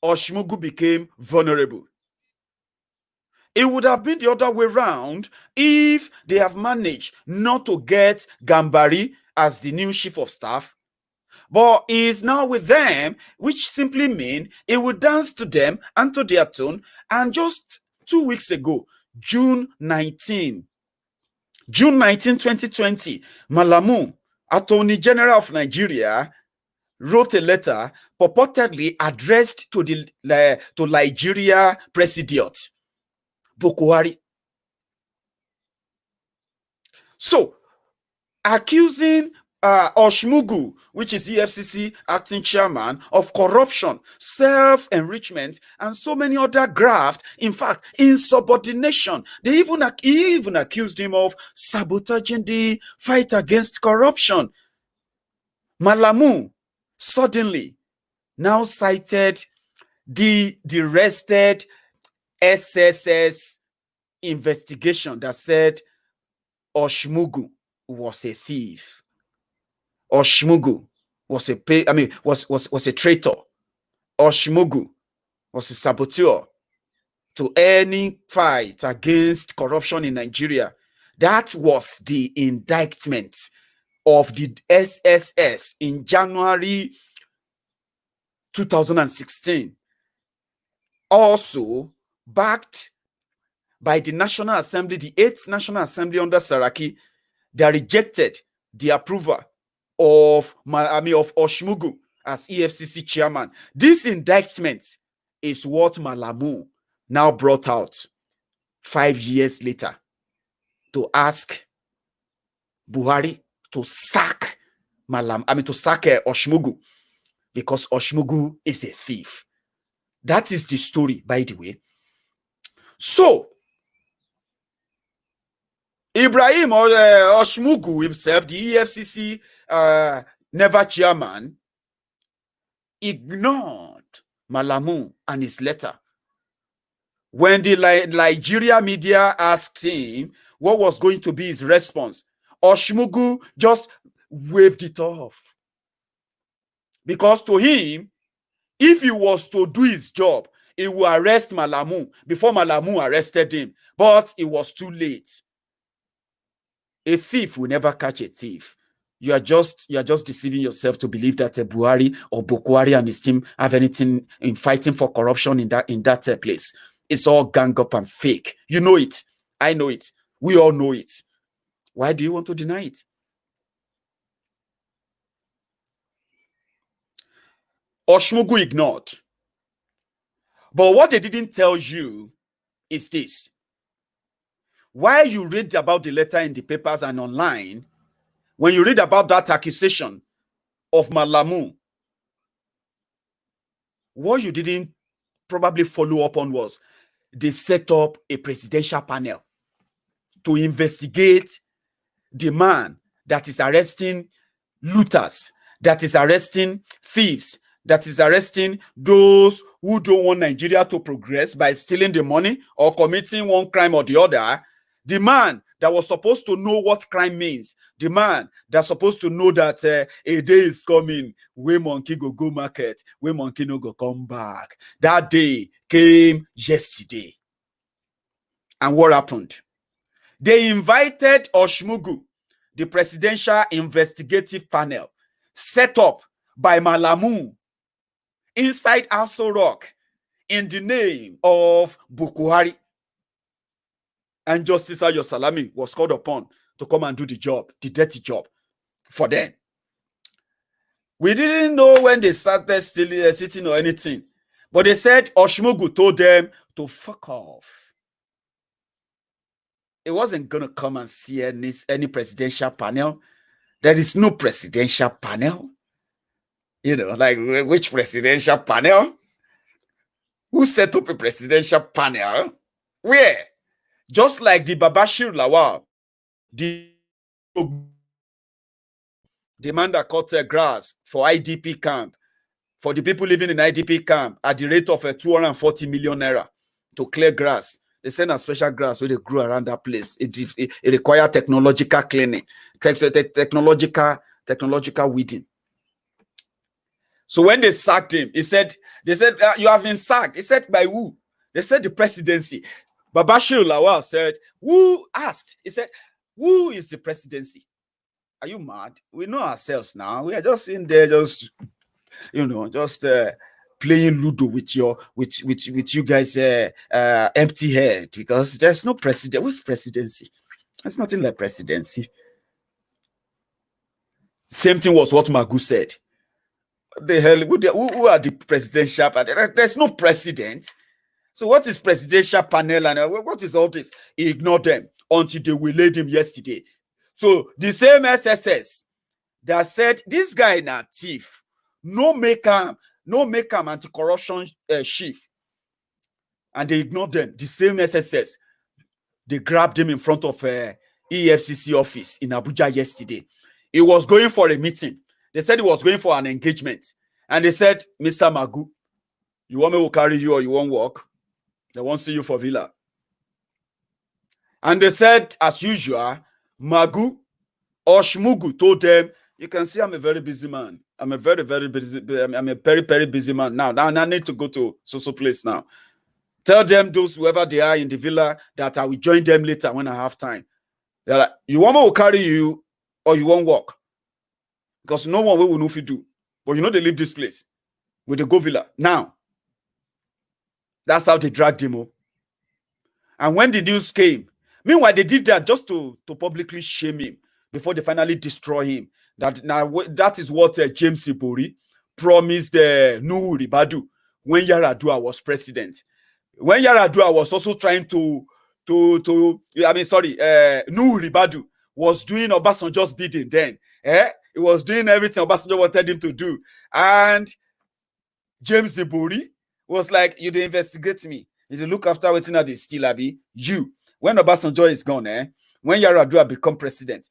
Oshmugu became vulnerable. It would have been the other way around if they have managed not to get Gambari as the new chief of staff, but he is now with them, which simply means he will dance to them and to their tune. And just 2 weeks ago, June 19, 2020, Malamu, Attorney General of Nigeria, wrote a letter purportedly addressed to the to Nigeria Presidiot, Buhari. So, accusing Oshmugu, which is EFCC acting chairman, of corruption, self-enrichment, and so many other graft. In fact, insubordination. He even accused him of sabotaging the fight against corruption. Malamu suddenly now cited the arrested SSS investigation that said Oshmugu was a thief. Oshmugu was a traitor. Oshmugu was a saboteur to any fight against corruption in Nigeria. That was the indictment of the SSS in January 2016. Also backed by the National Assembly, the 8th National Assembly under Saraki, that rejected the approval of Oshmugu as EFCC chairman. This indictment is what Malamu now brought out 5 years later to ask Buhari to sack Oshmugu, because Oshmugu is a thief. That is the story, by the way. So, Ibrahim or Oshmugu himself, the EFCC never chairman, ignored Malamu and his letter. When the Nigeria media asked him what was going to be his response, Oshmugu just waved it off. Because to him, if he was to do his job, he would arrest Malamu before Malamu arrested him. But it was too late. A thief will never catch a thief. You are just deceiving yourself to believe that Buhari or Buhari and his team have anything in fighting for corruption in that place. It's all gang up and fake. You know it. I know it. We all know it. Why do you want to deny it? Oshmugu ignored. But what they didn't tell you is this. While you read about the letter in the papers and online, when you read about that accusation of Malamu, what you didn't probably follow up on was they set up a presidential panel to investigate the man that is arresting looters, that is arresting thieves, that is arresting those who don't want Nigeria to progress by stealing the money or committing one crime or the other. The man that was supposed to know what crime means, the man that's supposed to know that a day is coming where monkey go market, where monkey no go come back. That day came yesterday. And what happened? They invited Oshmugu, the presidential investigative panel, set up by Malamu inside Aso Rock in the name of Buhari. And Justice Ayo Salami was called upon to come and do the job, the dirty job for them. We didn't know when they started still sitting or anything, but they said Oshmugu told them to fuck off. It wasn't going to come and see any presidential panel. There is no presidential panel. You know, like which presidential panel? Who set up a presidential panel? Where? Just like the Babashir Lawal, the man that cut grass for IDP camp, for the people living in IDP camp at the rate of 240 million naira to clear grass. They send a special grass where they grew around that place. It requires technological cleaning, technological weeding. So when they sacked him, they said, you have been sacked. He said, by who? They said the presidency. Babashir Lawal said, who asked? He said, who is the presidency? Are you mad? We know ourselves now. We are just in there, just, just playing Ludo with you guys empty head, because there's no president. What's presidency? There's nothing like presidency. Same thing was what Magu said. The hell, who are the presidential panel? There's no president. So what is presidential panel and what is all this? He ignored them until they waylaid him yesterday. So the same SSS that said this guy na thief, no make him anti-corruption chief, and they ignored them. The same SSS, they grabbed him in front of EFCC office in Abuja yesterday. He was going for a meeting. They said he was going for an engagement. And they said, Mr. Magu, you want me to carry you or you won't walk? They won't see you for Villa. And they said, as usual, Magu or Shmugu told them, you can see I'm a very busy man. I'm a very, very busy, I'm a very, very busy man now. Now I need to go to so place now. Tell them, those whoever they are in the villa, that I will join them later when I have time. They're like, you want me to carry you or you won't walk? Because no one will know if you do. But they leave this place with the go villa. Now, that's how they dragged him up. And when the news came, meanwhile, they did that just to publicly shame him before they finally destroy him. That is what James Ibori promised Nuhu Ribadu when Yaradua was president. When Yaradua was also trying Nuhu Ribadu was doing Obasanjo's bidding then. He was doing everything Obasanjo wanted him to do. And James Ibori was like, you dey investigate me. You dey look after waiting at the still abi. You, when Obasanjo is gone, when Yaradua become president,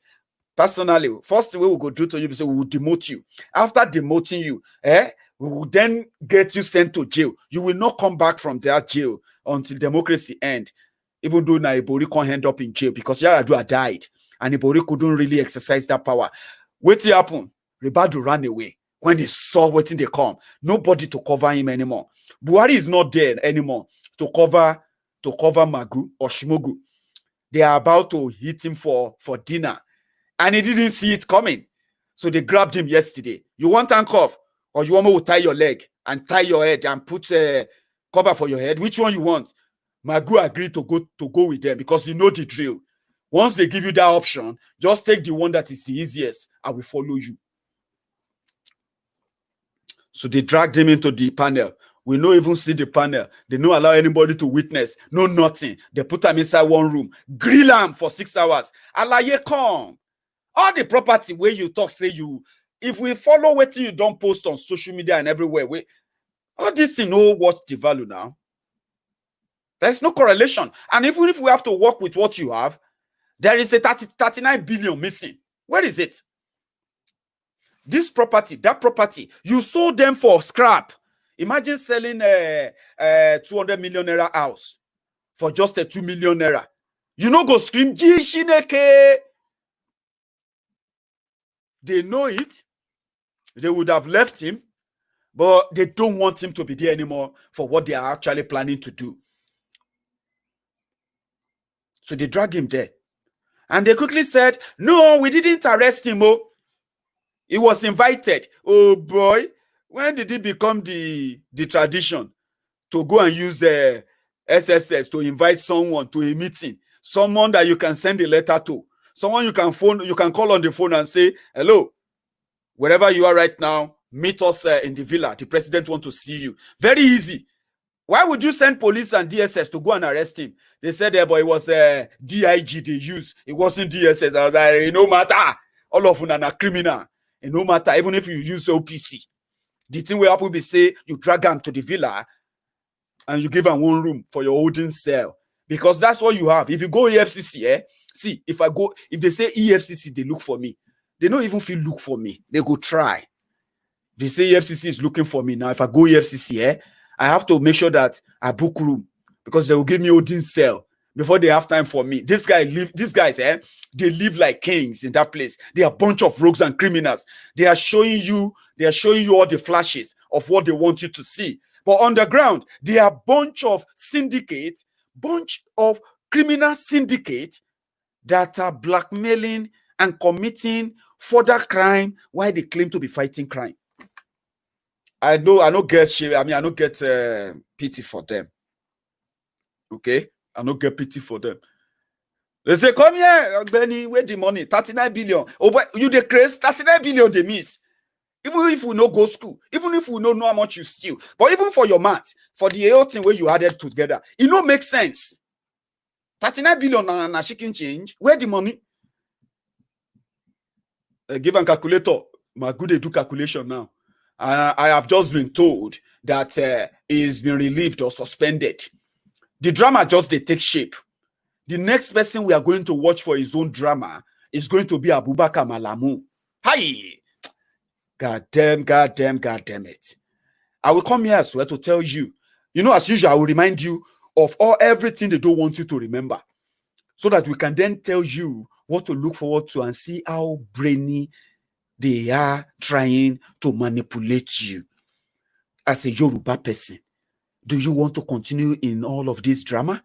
personally, first thing we will go do to you is we will demote you. After demoting you, we will then get you sent to jail. You will not come back from that jail until democracy end. Even though Ibori can't end up in jail because Yaradua died and Ibori couldn't really exercise that power. What happened? Ribadu ran away when he saw waiting they come. Nobody to cover him anymore. Buhari is not there anymore to cover Magu or Shmogu. They are about to hit him for dinner. And he didn't see it coming. So they grabbed him yesterday. You want handcuff? Or you want me to tie your leg and tie your head and put cover for your head? Which one you want? Magu agreed to go with them because you know the drill. Once they give you that option, just take the one that is the easiest. I will follow you. So they dragged him into the panel. We don't even see the panel. They don't allow anybody to witness. No, nothing. They put him inside one room. Grill him for 6 hours. Alaye come. All the property where you talk, say you, if we follow what you don't post on social media and everywhere, all this thing know what the value now. There's no correlation. And even if we have to work with what you have, there is a 39 billion missing. Where is it? This property, that property, you sold them for scrap. Imagine selling 200 million naira house for just a 2 million naira. You know, go scream, G Shineke. They know it. They would have left him, but they don't want him to be there anymore for what they are actually planning to do. So they drag him there. And they quickly said, no, we didn't arrest him. Oh, he was invited. Oh boy, when did it become the tradition to go and use SSS to invite someone to a meeting? Someone that you can send a letter to. Someone you can call on the phone and say, hello, wherever you are right now, meet us in the villa. The president wants to see you. Very easy. Why would you send police and DSS to go and arrest him? They said, but it was DIG they used. It wasn't DSS. I was like, no matter. All of them are criminal. And no matter, even if you use OPC. The thing where people be say, you drag them to the villa and you give them one room for your holding cell. Because that's what you have. If you go EFCC, see, if they say EFCC, they look for me. They don't even feel look for me. They go try. They say EFCC is looking for me. Now, if I go EFCC, I have to make sure that I book room because they will give me holding cell before they have time for me. These guys, they live like kings in that place. They are a bunch of rogues and criminals. They are showing you all the flashes of what they want you to see. But on the ground, they are a bunch of syndicates, bunch of criminal syndicate that are blackmailing and committing further crime while they claim to be fighting crime. I don't get shame. I mean, I don't get pity for them. Okay? I don't get pity for them. They say, come here, Benny, where the money? 39 billion. Oh, but you the craze, 39 billion they miss. Even if we no go school, even if we know how much you steal, but even for your math, for the whole thing where you added together, it no make sense. 39 billion na chicken change. Where the money? Give a calculator. Magu they do calculation now. I have just been told that he's been relieved or suspended. The drama just they take shape. The next person we are going to watch for his own drama is going to be Abubakar Malamu. Hi! God damn it. I will come here as well to tell you. You know, as usual, I will remind you of everything they don't want you to remember. So that we can then tell you what to look forward to and see how brainy they are trying to manipulate you. As a Yoruba person, do you want to continue in all of this drama?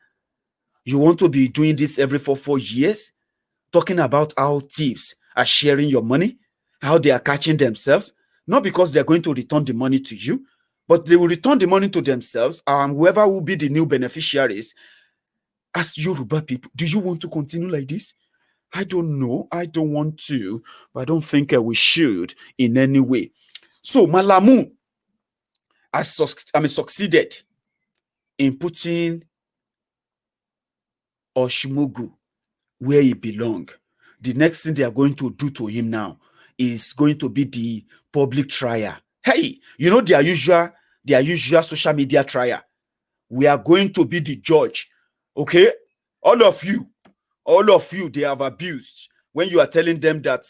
You want to be doing this every 4 years? Talking about how thieves are sharing your money, how they are catching themselves, not because they're going to return the money to you, but they will return the money to themselves and whoever will be the new beneficiaries. As Yoruba people, do you want to continue like this? I don't know. I don't want to, but I don't think we should in any way. So Malamu has succeeded in putting Oshmugu where he belongs. The next thing they are going to do to him now is going to be the public trial. Hey, you know their usual social media trial. We are going to be the judge. Okay? All of you, they have abused when you are telling them that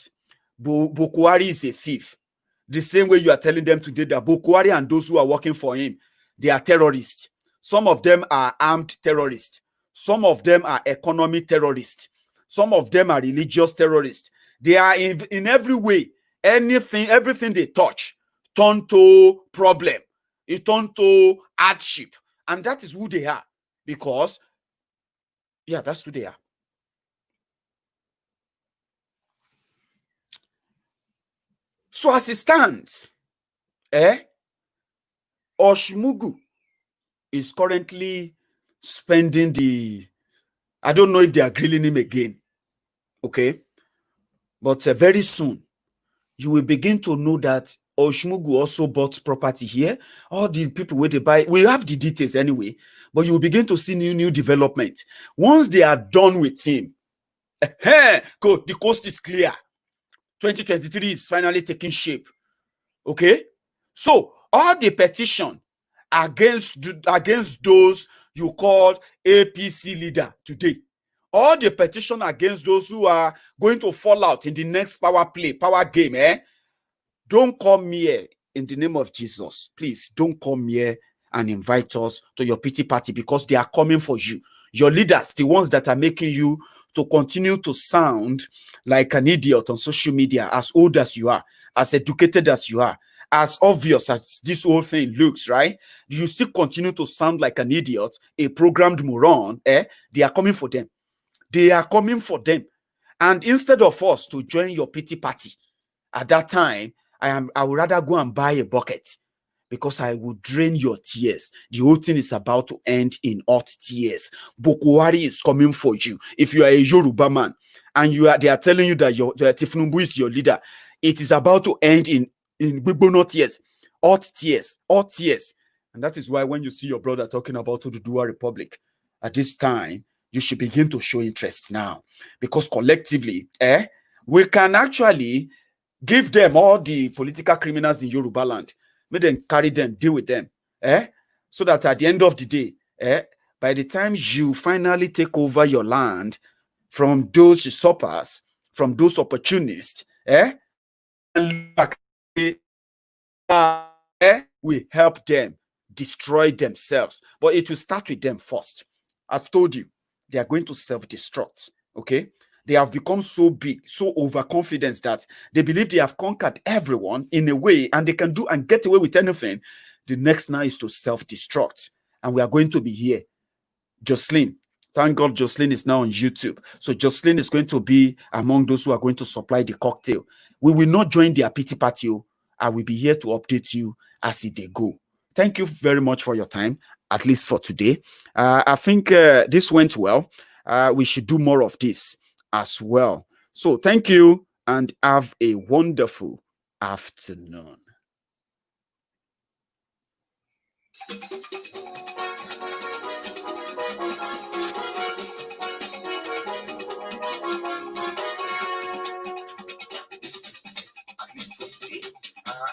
Bokwari is a thief. The same way you are telling them today that Bokwari and those who are working for him, they are terrorists. Some of them are armed terrorists. Some of them are economic terrorists. Some of them are religious terrorists. They are in every way, everything they touch turn to problem. It turn to hardship. And that is who they are. Because, yeah, that's who they are. So as it stands, Oshmugu is currently spending I don't know if they are grilling him again. Okay? But very soon, you will begin to know that Oshmugu also bought property here. All the people where they buy, we have the details anyway, but you will begin to see new development. Once they are done with him, the coast is clear. 2023 is finally taking shape. Okay? So, all the petition against those you called APC leader today, all the petition against those who are going to fall out in the next power game, don't come here in the name of Jesus. Please, don't come here and invite us to your pity party because they are coming for you. Your leaders, the ones that are making you to continue to sound like an idiot on social media, as old as you are, as educated as you are, as obvious as this whole thing looks, right? You still continue to sound like an idiot, a programmed moron, They are coming for them. They are coming for them. And instead of us to join your pity party, at that time, I would rather go and buy a bucket because I will drain your tears. The whole thing is about to end in hot tears. Bokwari is coming for you. If you are a Yoruba man and they are telling you that Tifnumbu is your leader, it is about to end in Bigbono tears, hot tears. And that is why when you see your brother talking about the Oduduwa Republic, at this time, you should begin to show interest now. Because collectively, we can actually give them all the political criminals in Yoruba land. Make them carry them, deal with them. So that at the end of the day, by the time you finally take over your land from those usurpers, from those opportunists, we help them destroy themselves. But it will start with them first. I've told you, they are going to self-destruct. Okay? They have become so big, so overconfident that they believe they have conquered everyone in a way and they can do and get away with anything. The next now is to self-destruct. And we are going to be here Jocelyn. Thank God Jocelyn is now on YouTube. So Jocelyn is going to be among those who are going to supply the cocktail. We will not join their pity party. I will be here to update you as they go. Thank you very much for your time, at least for today. I think this went well. We should do more of this as well. So thank you and have a wonderful afternoon.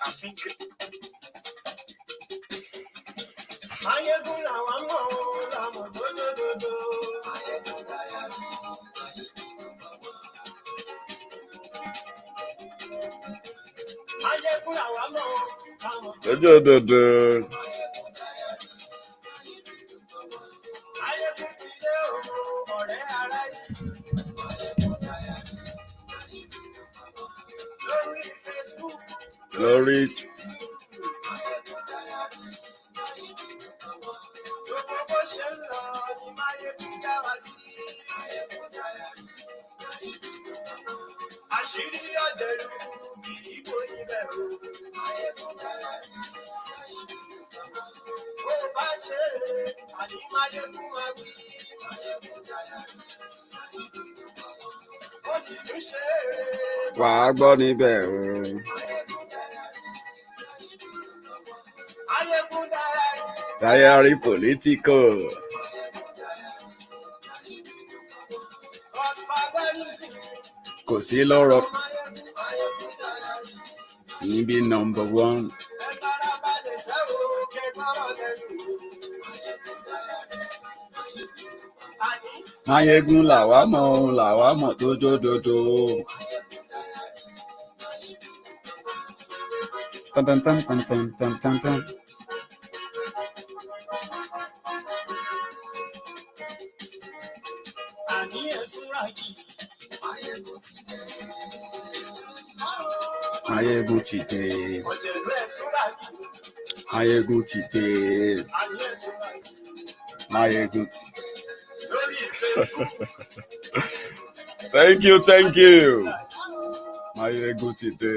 I think Maiyegun làwa mọ̀ ọ́ làmọ̀ dódódódó. Maiyegun dáyàrí. Maiyegun làwa mọ̀ ọ́ làmọ̀ dódódódó. Maiyegun ti dé o, ọ̀rẹ́ ara yìí. Maiyegun dáyàrí. Lórí Facebook. Lórí. Àṣírí ọ̀dẹ̀rù kì í bò níbẹ̀ o. Bó bá ṣe àní Maiyegun máa wí. Ó sì tún ṣe wà á gbọ́ níbẹ̀ o. Maiyegun Diary Politico. Kò sí lọ́rọ̀ níbi number one. Maiyegun làwa mọ̀ dódódódó. Tan. Àní ẹ̀sùn ráyì. Maiyegun ti dé. Maiyegun ti dé. Maiyegun ti dé. Thank you. Maiyegun ti dé.